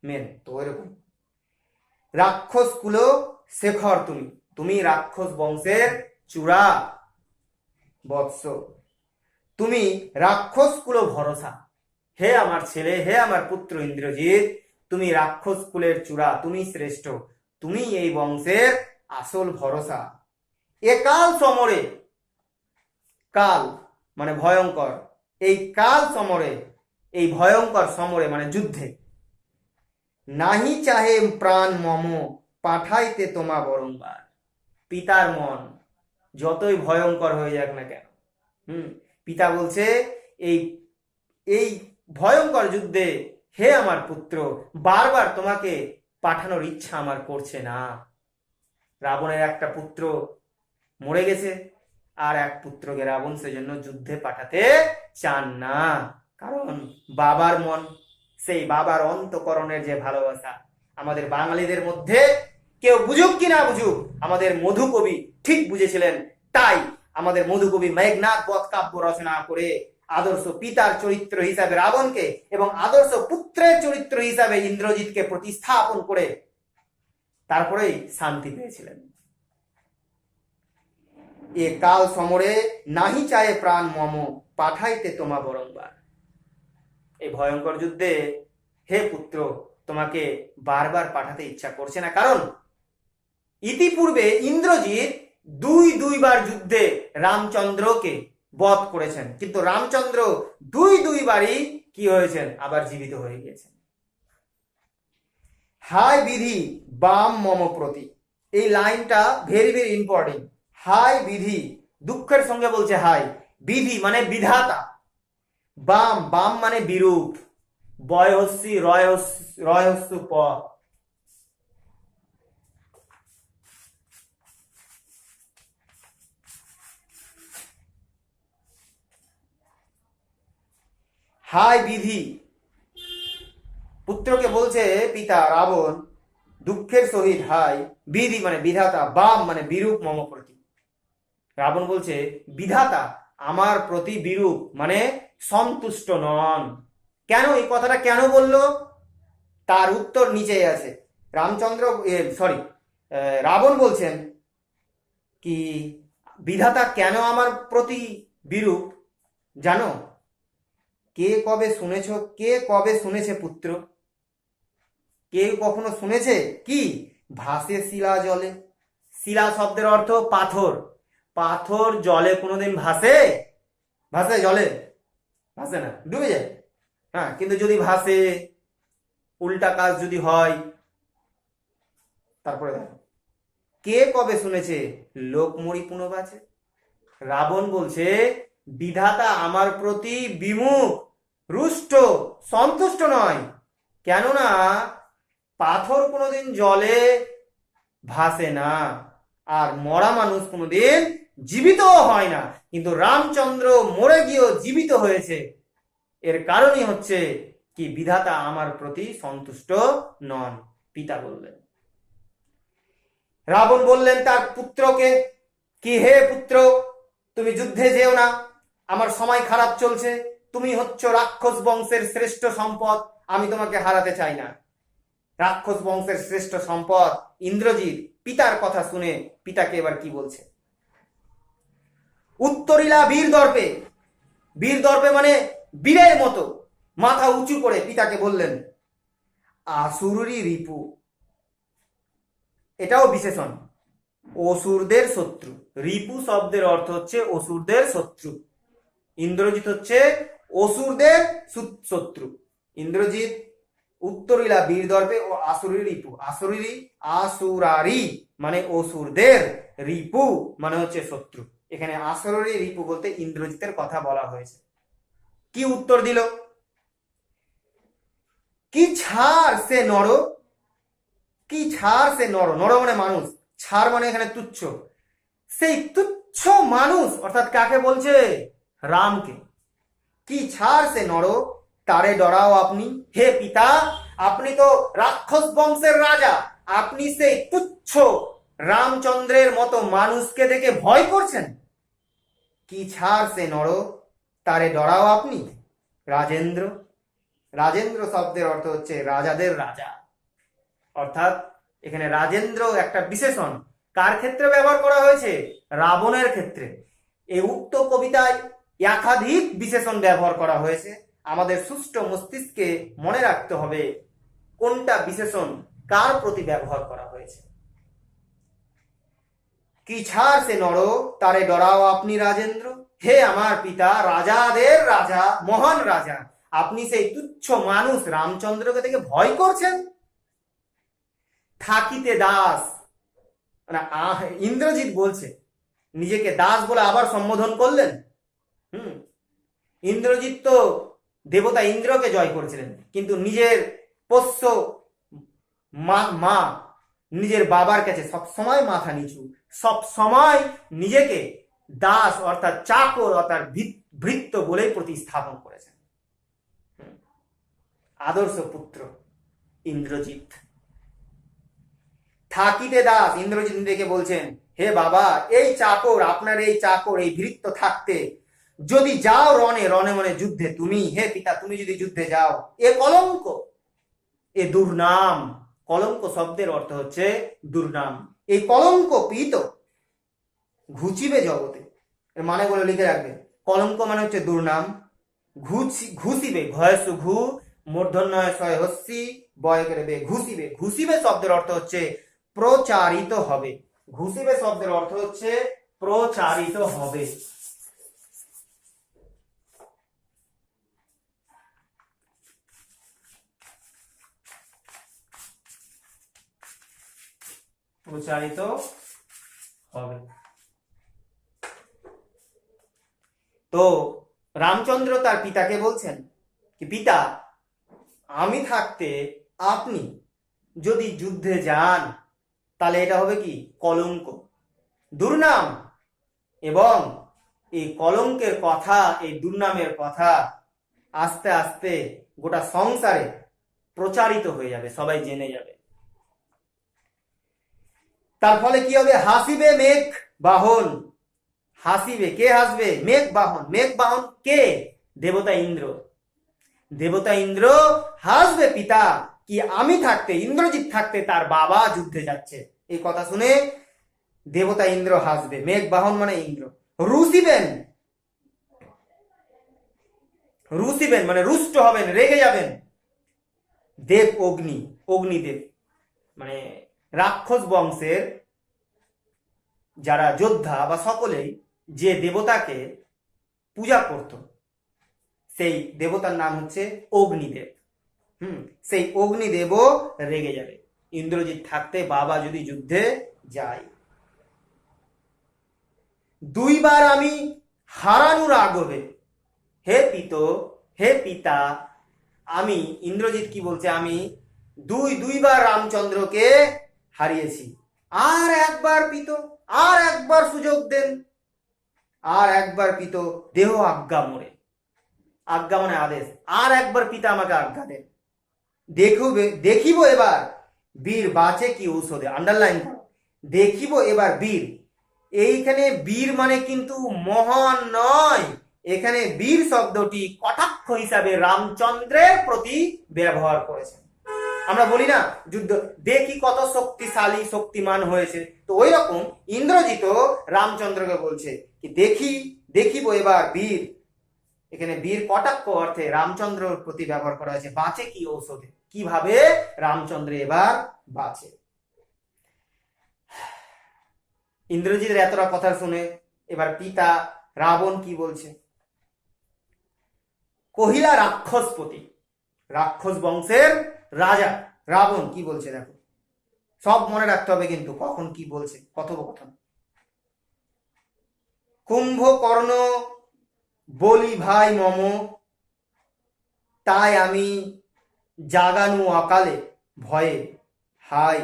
মেন, তো এরকম রাক্ষস কুল শেখর তুমি, তুমি রাক্ষস বংশের চূড়া বৎস, তুমি রাক্ষস কুল ভরসা, হে আমার ছেলে, হে আমার পুত্র ইন্দ্রজিৎ, তুমি রাক্ষস কুলের চূড়া, তুমি শ্রেষ্ঠ, তুমি এই বংশের আসল ভরসা। এ কাল সমরে, কাল মানে ভয়ঙ্কর, এই কাল সমরে, এই ভয়ঙ্কর সমরে মানে যুদ্ধে, নাহি চাহে প্রাণ মম পাঠাইতে তোমা বরংবার, পিতার মন যতই ভয়ঙ্কর হয়ে যাক না কেন, পিতা বলছে এই এই ভয়ঙ্কর যুদ্ধে হে আমার পুত্র বারবার তোমাকে পাঠানোর ইচ্ছা আমার করছে না। রাবণের একটা পুত্র মরে গেছে, আর এক পুত্রকে রাবণ সেজন্য যুদ্ধে পাঠাতে চান না, কারণ বাবার মন, সেই বাবার অন্তঃকরণের যে ভালোবাসা, আমাদের বাঙালিদের মধ্যে কেউ বুঝুক কি না বুঝুক, আমাদের মধুকবি ঠিক বুঝেছিলেন, তাই আমাদের মধুকবি মেঘনাদ বধ কাব্য রচনা করে আদর্শ পিতার চরিত্র হিসাবে রাবণকে এবং আদর্শ পুত্রের চরিত্র হিসাবে ইন্দ্রজিৎকে প্রতিস্থাপন করে তারপরেই শান্তি পেয়েছিলেন। এ কাল সমরে নাহি চায় প্রাণ মম পাঠাইতে তোমা বরংবার, এই ভয়ঙ্কর যুদ্ধে হে পুত্র তোমাকে বারবার পাঠাতে ইচ্ছা করছে না, কারণ ইতিপূর্বে ইন্দ্রজিৎ দুইবার যুদ্ধে রামচন্দ্রকে বধ করেছেন, কিন্তু রামচন্দ্র দুইবারই কি হয়েছেন, আবার জীবিত হয়ে গিয়েছেন। হায় বিধি বাম মম প্রতি, এই লাইনটা ভেরি ভেরি ইম্পর্টেন্ট। হায় বিধি, দুঃখের সঙ্গে বলছে হায়, বিধি মানে বিধাতা, বাম, বাম মানে বিরূপ, বয়হস্যি রয়হস্যু প, হায় বিধি, পুত্রকে বলছে পিতা রাবণ দুঃখের সহিত হায়, বিধি মানে বিধাতা, বাম মানে বিরূপ মম প্রতি, রাবণ বলছে বিধাতা আমার প্রতি বিরূপ মানে সন্তুষ্ট নন। কেন এই কথাটা কেন বললো, তার উত্তর নিচে আছে। রাবণ বলছেন কি বিধাতা কেন আমার প্রতি বিরূপ জানো, কে কবে শুনেছে পুত্র, কেউ কখনো শুনেছে কি ভাসে শিলা জলে, শিলা শব্দের অর্থ পাথর, পাথর জলে কোনোদিন ভাসে, ভাসে জলে ভাসে না, ডুবে যায়। হ্যাঁ, কিন্তু যদি ভাসে, উল্টা কাজ যদি হয়, তারপরে দেখো কে কবে শুনেছে লোক মরি পুনবাচে। রাবণ বলছে বিধাতা আমার প্রতি বিমুখ, রুষ্ট, সন্তুষ্ট নয়, কেননা পাথর কোনোদিন জলে ভাসে না, আর মরা মানুষ কোনোদিন জীবিত হয় না, কিন্তু রামচন্দ্র মরে গিয়েও জীবিত হয়েছে, এর কারণই হচ্ছে কি বিধাতা আমার প্রতি সন্তুষ্ট নন, পিতা বললেন। রাবণ বললেন তার পুত্রকে কি হে পুত্র তুমি যুদ্ধে যেও না, আমার সময় খারাপ চলছে, তুমি হচ্ছ রাক্ষস বংশের শ্রেষ্ঠ সম্পদ, আমি তোমাকে হারাতে চাই না। রাক্ষস বংশের শ্রেষ্ঠ সম্পদ ইন্দ্রজিৎ পিতার কথা শুনে পিতাকে এবার কি বলছে, উত্তরিলা বীর দর্পে, বীর দর্পে মানে বীরের মতো মাথা উঁচু করে পিতাকে বললেন আসুরি রিপু, এটাও বিশেষণ, অসুরদের শত্রু, রিপু শব্দের অর্থ হচ্ছে অসুরদের শত্রু, ইন্দ্রজিৎ হচ্ছে অসুরদের শত্রু। ইন্দ্রজিৎ উত্তরিলা বীর দর্পে ও আসুরি রিপু, আসুরারি মানে অসুরদের রিপু মানে হচ্ছে শত্রু। এখানে আসলে রিপু বলতে ইন্দ্রজিতের কথা বলা হয়েছে। কি উত্তর দিল? কি ছাড় সে নর, কি ছাড় সে নর, নর মানে মানুষ, ছাড় মানে এখানে তুচ্ছ, সেই তুচ্ছ মানুষ অর্থাৎ কাকে বলছে? রামকে। কি ছাড় সে নর তারে ডরাও আপনি, হে পিতা আপনি তো রাক্ষস বংশের রাজা, আপনি সেই তুচ্ছ রামচন্দ্রের মতো মানুষকে দেখে ভয় করছেন? কি ছাড় সে নর তারে ডরাও আপনি। রাজেন্দ্র, রাজেন্দ্র শব্দের অর্থ হচ্ছে রাজাদের রাজা, অর্থাৎ এখানে রাজেন্দ্র একটা বিশেষণ কার ক্ষেত্রে ব্যবহার করা হয়েছে? রাবণের ক্ষেত্রে। এই উক্ত কবিতায় একাধিক বিশেষণ ব্যবহার করা হয়েছে। আমাদের সুষ্ঠু মস্তিষ্কে মনে রাখতে হবে কোনটা বিশেষণ কার প্রতি ব্যবহার করা হয়েছে। কি ছাড় সে নর তারে ডরাও আপনি রাজেন্দ্র, হে আমার পিতা রাজাদের রাজা মহান রাজা, আপনি সেই তুচ্ছ মানুষ রামচন্দ্রকে থেকে ভয় করছেন? থাকিতে দাস, মানে ইন্দ্রজিৎ বলছে, নিজেকে দাস বলে আবার সম্বোধন করলেন। ইন্দ্রজিৎ তো দেবতা ইন্দ্রকে জয় করেছিলেন, কিন্তু নিজের পোষ্য মা নিজের বাবার কাছে সব সময় মাথা নিচু, সব সময় নিজেকে দাস অর্থাৎ চাকর অর্থাৎ ভৃত্য বলেই প্রতিস্থাপন করেছেন। আদর্শ পুত্র ইন্দ্রজিৎ। থাকিতে দাস, ইন্দ্রজিৎ নিজেকে বলছেন, হে বাবা এই চাকর, আপনার এই চাকর এই ভৃত্য থাকতে যদি যাও রণে, রণে মানে যুদ্ধে, তুমি হে পিতা তুমি যদি যুদ্ধে যাও, এ কলঙ্ক, এ দুর্নাম। কলঙ্ক শব্দের অর্থ হচ্ছে দুর্নাম। এই কলঙ্ক পিত ঘুচিবে জগতে, এর মানে বলে লিখে রাখবে। কলঙ্ক মানে হচ্ছে দুর্নাম, ঘুষিবে, ঘয়সু ঘু মূর্ধন্যয় শয় হস্যি বয় করে বে, ঘুষিবে। ঘুষিবে শব্দের অর্থ হচ্ছে প্রচারিত হবে। ঘুষিবে শব্দের অর্থ হচ্ছে প্রচারিত হবে। প্রচারিত হবে। তো রামচন্দ্র তার পিতাকে বলছেন কি, পিতা আমি থাকতে আপনি যদি যুদ্ধে যান তাহলে এটা হবে কি? কলঙ্ক, দুর্নাম। এবং এই কলঙ্কের কথা, এই দুর্নামের কথা আস্তে আস্তে গোটা সংসারে প্রচারিত হয়ে যাবে, সবাই জেনে যাবে। তার ফলে কি হবে? হাসিবে মেঘ বাহন, হাসিবে, কে হাসবে? মেঘ বাহন। মেঘ বাহন কে? দেবতা ইন্দ্র। দেবতা ইন্দ্র হাসবে পিতা কি আমি থাকতে, ইন্দ্রজিৎ থাকতে তার বাবা যুদ্ধে যাচ্ছে, এই কথা শুনে দেবতা ইন্দ্র হাসবে। মেঘ বাহন মানে ইন্দ্র। রুষিবেন, রুষিবেন মানে রুষ্ট হবেন, রেগে যাবেন। দেব অগ্নি, অগ্নিদেব মানে রাক্ষস বংশের যারা যোদ্ধা বা সকলেই যে দেবতাকে পূজা করত, সেই দেবতার নাম হচ্ছে অগ্নিদেব। সেই অগ্নিদেবও রেগে যাবে ইন্দ্রজিৎ থাকতে বাবা যদি যুদ্ধে যায়। দুইবার আমি হারানোর আগবে, হে হে পিতা আমি, ইন্দ্রজিৎ কি বলছে, আমি দুইবার রামচন্দ্রকে হারিয়েছি, আর একবার পিত, আর একবার সুযোগ দেন, আর একবার পিত দেহ আজ্ঞা মোরে, আজ্ঞা মানে আদেশ, আর একবার পিতা আমাকে আজ্ঞা দেন, দেখিব এবার বীর বাঁচে কি ঔষধে। আন্ডারলাইন করো, দেখিব এবার বীর। এইখানে বীর মানে কিন্তু মহান নয়, এখানে বীর শব্দটি কটাক্ষ হিসাবে রামচন্দ্রের প্রতি ব্যবহার করেছে। আমরা বলি না যুদ্ধ দেখি কত শক্তিশালী শক্তিমান হয়েছে, তো ওই রকম ইন্দ্রজিৎ রামচন্দ্রকে বলছে কি দেখিব এবার বীর। এখানে বীর কটাক্ষ অর্থে রামচন্দ্রের প্রতি ব্যবহার করা হয়েছে। বাঁচে কি ঔষধে, কিভাবে রামচন্দ্র এবার বাঁচে। ইন্দ্রজিতের এতটা কথা শুনে এবার পিতা রাবণ কি বলছে, কহিলা রাক্ষসপতি, রাক্ষস বংশের রাজা রাবণ কি বলছে দেখো, সব মনে রাখতে হবে কিন্তু কখন কি বলছে, কথোপকথন। কুম্ভকর্ণ বলি ভাই মম, তাই আমি জাগানু অকালে ভয়ে, হাই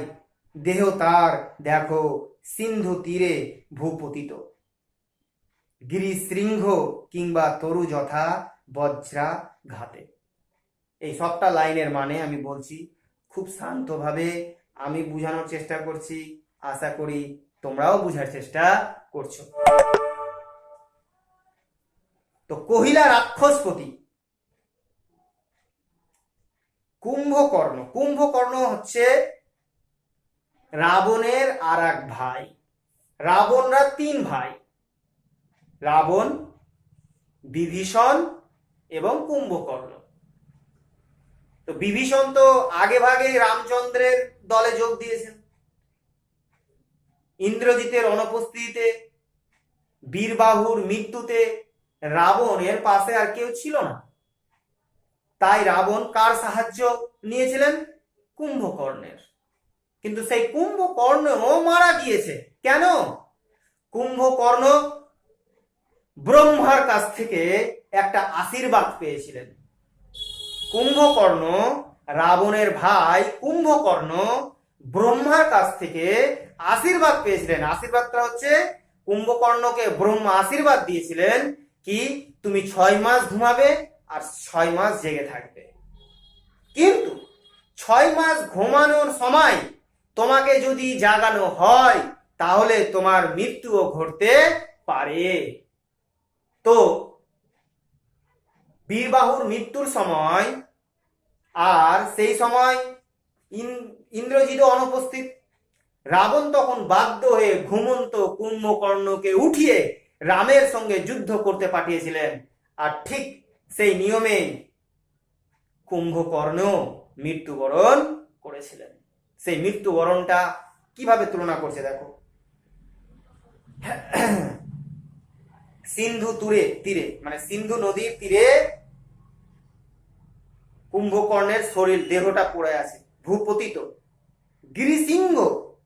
দেহ তার দেখো সিন্ধু তীরে ভূপতিত, গিরিশৃঙ্গ কিংবা তরু যথা বজ্রা ঘাতে। এই সবটা লাইনের মানে আমি বলছি খুব শান্তভাবে, আমি বোঝানোর চেষ্টা করছি, আশা করি তোমরাও বোঝার চেষ্টা করছো। তো কহিলা রাক্ষসপতি কুম্ভকর্ণ, কুম্ভকর্ণ হচ্ছে রাবণের আর এক ভাই। রাবণরা তিন ভাই, রাবণ, বিভীষণ এবং কুম্ভকর্ণ। তো বিভীষণ তো আগে ভাগে রামচন্দ্রের দলে যোগ দিয়েছেন। ইন্দ্রজিতের অনুপস্থিতিতে, বীরবাহুর মৃত্যুতে রাবণের পাশে আর কেউ ছিল না, তাই রাবণ কার সাহায্য নিয়েছিলেন? কুম্ভকর্ণের। কিন্তু সেই কুম্ভকর্ণও মারা গিয়েছে। কেন? কুম্ভকর্ণ ব্রহ্মার কাছ থেকে একটা আশীর্বাদ পেয়েছিলেন। কুম্ভকর্ণ, রাবণের ভাই কুম্ভকর্ণ ব্রহ্মার কাছ থেকে আশীর্বাদ পেয়েছিলেন। আশীর্বাদটা হচ্ছে কুম্ভকর্ণকে ব্রহ্মা আশীর্বাদ দিয়েছিলেন কি তুমি 6 মাস ঘুমাবে আর 6 মাস জেগে থাকবে। কিন্তু 6 মাস ঘুমানোর সময় তোমাকে যদি জাগানো হয় তাহলে তোমার মৃত্যুও ঘটতে পারে। তো বীরবাহুর মৃত্যুর সময় আর সেই সময় ইন্দ্রজিৎ অনুপস্থিত, রাবণ তখন বাধ্য হয়ে ঘুমন্ত কুম্ভকর্ণকে উঠিয়ে রামের সঙ্গে যুদ্ধ করতে পাঠিয়েছিলেন। আর ঠিক সেই নিয়মে কুম্ভকর্ণ মৃত্যুবরণ করেছিলেন। সেই মৃত্যুবরণটা কিভাবে তুলনা করছে দেখো। সিন্ধু তীরে মানে সিন্ধু নদীর তীরে কুম্ভকর্ণের শরীর দেহটা পড়ে আছে, ভূপতিত। গিরিশৃঙ্গ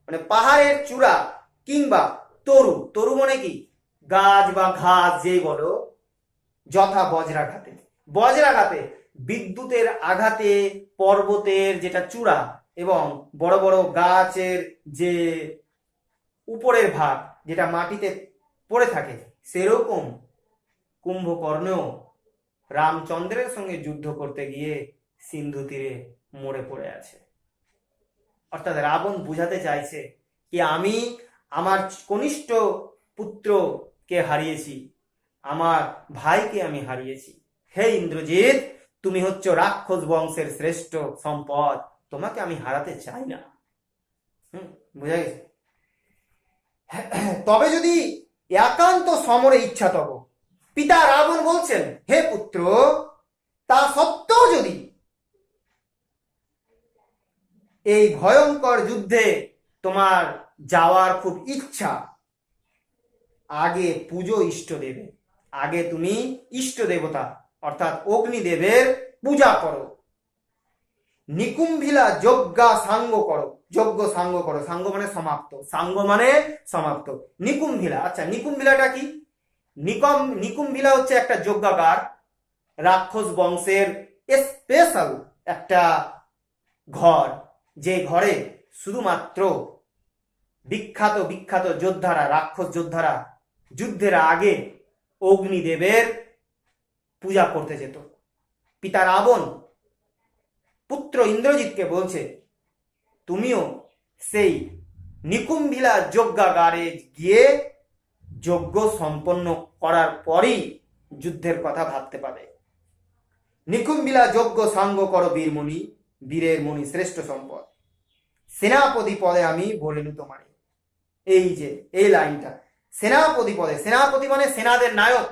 মানে পাহাড়ের চূড়া কিংবা তরু, তরু মানে কি গাছ বা ঘাস যেই বলো, যথা বজ্রাঘাতে, বজ্রাঘাতে বিদ্যুতের আঘাতে পর্বতের যেটা চূড়া এবং বড় বড় গাছের যে উপরের ভাগ যেটা মাটিতে পড়ে থাকে, সেরকম কুম্ভকর্ণ রামচন্দ্রের সঙ্গে যুদ্ধ করতে গিয়ে সিন্ধু তীরে মরে পড়ে আছে। অর্থাৎ রাবণ বুঝাতে চাইছে কি আমি আমার কনিষ্ঠ পুত্রকে হারিয়েছি, আমার ভাইকে আমি হারিয়েছি। হে ইন্দ্রজিৎ, তুমি হচ্ছ রাক্ষস বংশের শ্রেষ্ঠ সম্পদ, তোমাকে আমি হারাতে চাই না। বুঝা গেছে? তবে যদি একান্ত সমরে ইচ্ছা তব, পিতা রাবণ বলছেন হে পুত্র, তা সত্ত্বেও যদি এই ভয়ঙ্কর যুদ্ধে তোমার যাওয়ার খুব ইচ্ছা, আগে পুজো ইষ্ট দেবে, আগে তুমি ইষ্ট দেবতা অর্থাৎ অগ্নিদেবের পূজা করো। নিকুম্ভিলা যজ্ঞা সাঙ্গ করো, যজ্ঞ সাঙ্গ করো, সাঙ্গ মানে সমাপ্ত, সাঙ্গ মানে সমাপ্ত। নিকুম্ভিলা, আচ্ছা নিকুম্ভিলাটা কি? নিকুম্ভিলা হচ্ছে একটা যজ্ঞাগার, রাক্ষস বংশের স্পেশাল একটা ঘর, যে ঘরে শুধুমাত্র বিখ্যাত বিখ্যাত যোদ্ধারা, রাক্ষস যোদ্ধারা যুদ্ধের আগে অগ্নিদেবের পূজা করতে যেত। পিতা রাবণ পুত্র ইন্দ্রজিৎকে বলছে তুমিও সেই নিকুম্ভিলা যজ্ঞাগারে গিয়ে যজ্ঞ সম্পন্ন করার পরই যুদ্ধের কথা ভাবতে পাবে। নিকুম্ভিলা যজ্ঞ সাঙ্গ করো বীরমণি, বীরের মণি শ্রেষ্ঠ সম্পদ, সেনাপতি পদে আমি বলিনু তোমারে। এই যে এই লাইনটা, সেনাপতি পদে, সেনাপতি মানে সেনাদের নায়ক,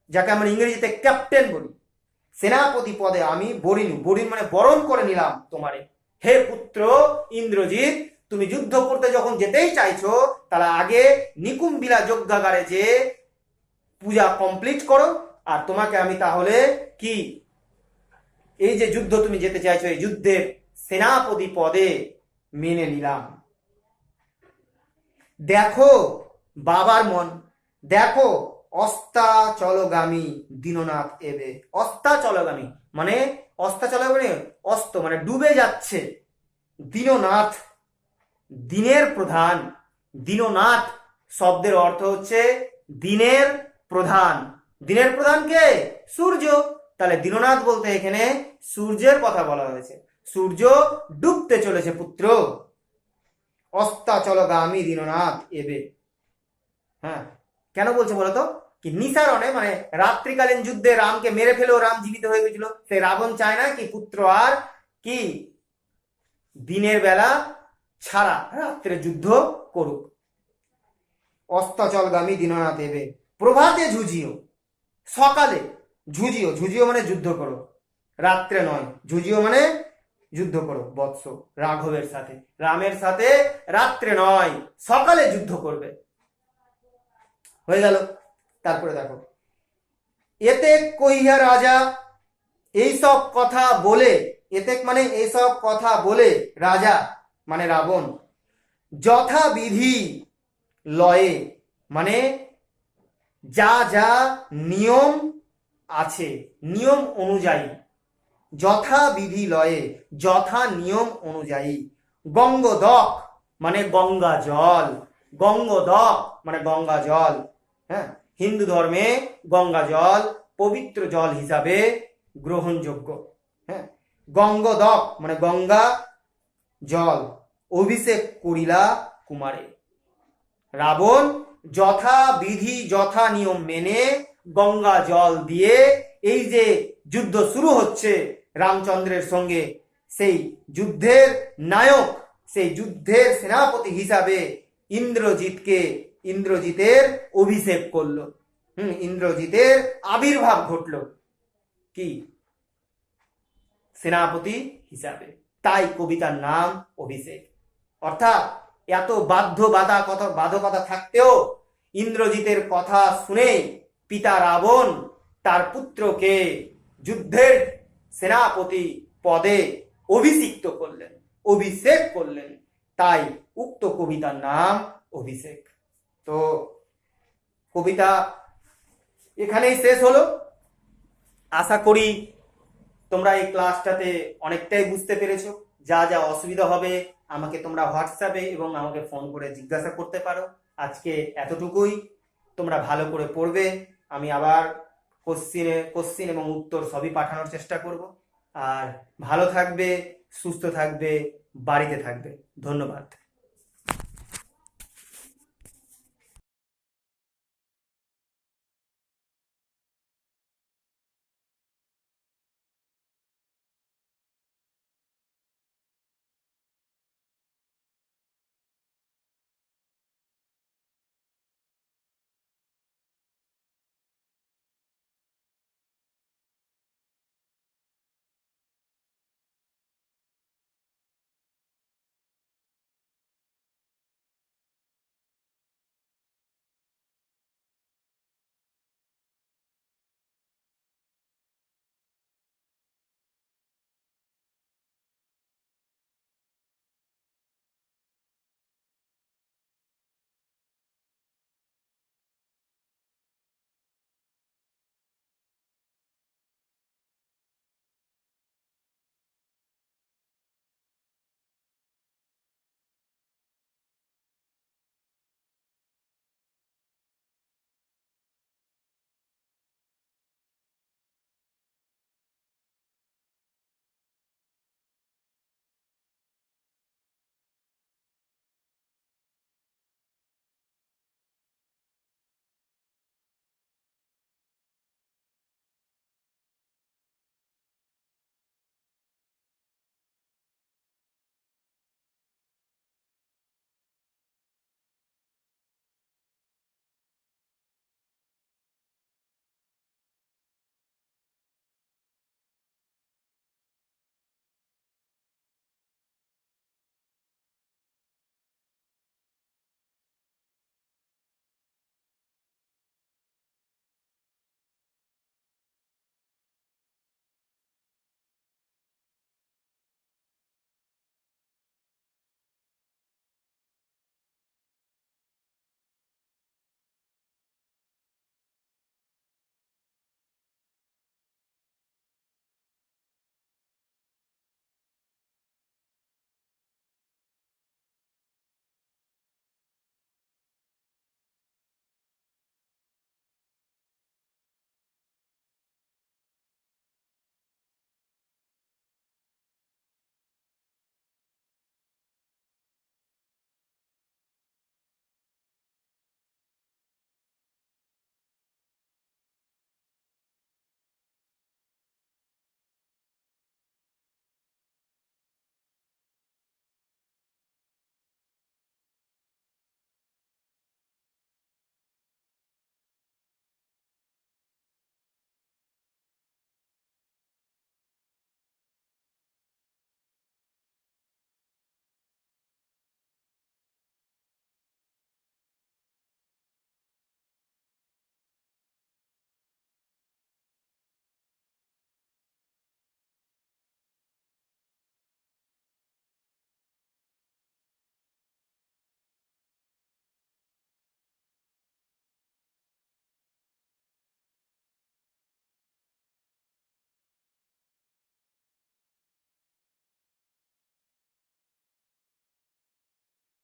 যাকে আমরা ইংরেজিতে ক্যাপ্টেন বলি। সেনাপতি পদে আমি বরিনু, বরিন মানে বরণ করে নিলাম তোমারে। হে পুত্র ইন্দ্রজিৎ, তুমি যুদ্ধ করতে যখন যেতেই চাইছো, তাহলে আগে নিকুম্ভিলা যজ্ঞাগারে যে পূজা কমপ্লিট করো, আর তোমাকে আমি তাহলে কি এই যে যুদ্ধ তুমি যেতে চাইছো, এই যুদ্ধের সেনাপতি পদে মেনে নিলাম। দেখো বাবার মন, দেখো অস্তাচলগামী দীননাথ এবে। অস্তাচলগামী মানে অস্তাচলগামী, অস্ত মানে ডুবে যাচ্ছে, দীননাথ দিনের প্রধান। দীননাথ শব্দের অর্থ হচ্ছে দিনের প্রধান। দিনের প্রধান কে? সূর্য। তাহলে দীননাথ বলতে এখানে সূর্যের কথা বলা হয়েছে। সূর্য ডুবতে চলেছে পুত্র। অস্তাচলগামী দীননাথ এবে। হ্যাঁ, কেন বলছে বলতো? কি নিসারণে মানে রাত্রিকালীন যুদ্ধে রামকে মেরে ফেলেও রাম জীবিত হয়ে গেছিল। সেই রাবণ চায় না কি পুত্র আর কি দিনের বেলা ছাড়া রাত্রে যুদ্ধ করুক। অস্তাচলগামী দীননাথ এবে। প্রভাতে ঝুঁঝিও, সকালে ঝুঁঝিও। ঝুঁঝিও মানে যুদ্ধ করো, রাত্রে নয়। ঝুঁঝিও মানে যুদ্ধ করো বৎস, রাঘবের সাথে, রামের সাথে রাত্রে নয়, সকালে যুদ্ধ করবে। হয়ে গেল। তারপরে দেখো, এতে কইয়া রাজা, এইসব কথা বলে, এতে মানে এইসব কথা বলে রাজা মানে রাবণ, যথাবিধি লয়ে মানে যা যা নিয়ম আছে, নিয়ম অনুযায়ী, যথাবিধি লয়ে যথা নিয়ম অনুযায়ী, গঙ্গোদক মানে গঙ্গা জল, গঙ্গোদক মানে গঙ্গা জল। হ্যাঁ, হিন্দু ধর্মে গঙ্গা জল পবিত্র জল হিসাবে গ্রহণযোগ্য। হ্যাঁ, গঙ্গোদক মানে গঙ্গা জল অভিষেক করিলা কুমারে। রাবণ যথা বিধি যথা নিয়ম মেনে গঙ্গা জল দিয়ে এই যে যুদ্ধ শুরু হচ্ছে রামচন্দ্রের সঙ্গে, সেই যুদ্ধের নায়ক, সেই যুদ্ধের সেনাপতি হিসাবে ইন্দ্রজিৎকে, ইন্দ্রজিতের অভিষেক করলো। ইন্দ্রজিতের আবির্ভাব ঘটলো কি সেনাপতি হিসাবে। তাই কবিতার নাম অভিষেক। অর্থাৎ এত বাধ্যবাধকতা থাকতেও ইন্দ্রজিতের কথা শুনে পিতা রাবণ তার পুত্রকে যুদ্ধের সেনাপতি পদে অভিষিক্ত করলেন, অভিষেক করলেন। তাই উক্ত কবিতার নাম অভিষেক। তো কবিতা এখানেই শেষ হলো। আশা করি তোমরা এই ক্লাসটাতে অনেকটাই বুঝতে পেরেছো। যা যা অসুবিধা হবে আমাকে তোমরা হোয়াটসঅ্যাপে এবং আমাকে ফোন করে জিজ্ঞাসা করতে পারো। আজকে এতটুকুই। তোমরা ভালো করে পড়বে। আমি আবার কোশ্চিন এবং উত্তর সবই পাঠানোর চেষ্টা করব। আর ভালো থাকবে, সুস্থ থাকবে, বাড়িতে থাকবে। ধন্যবাদ।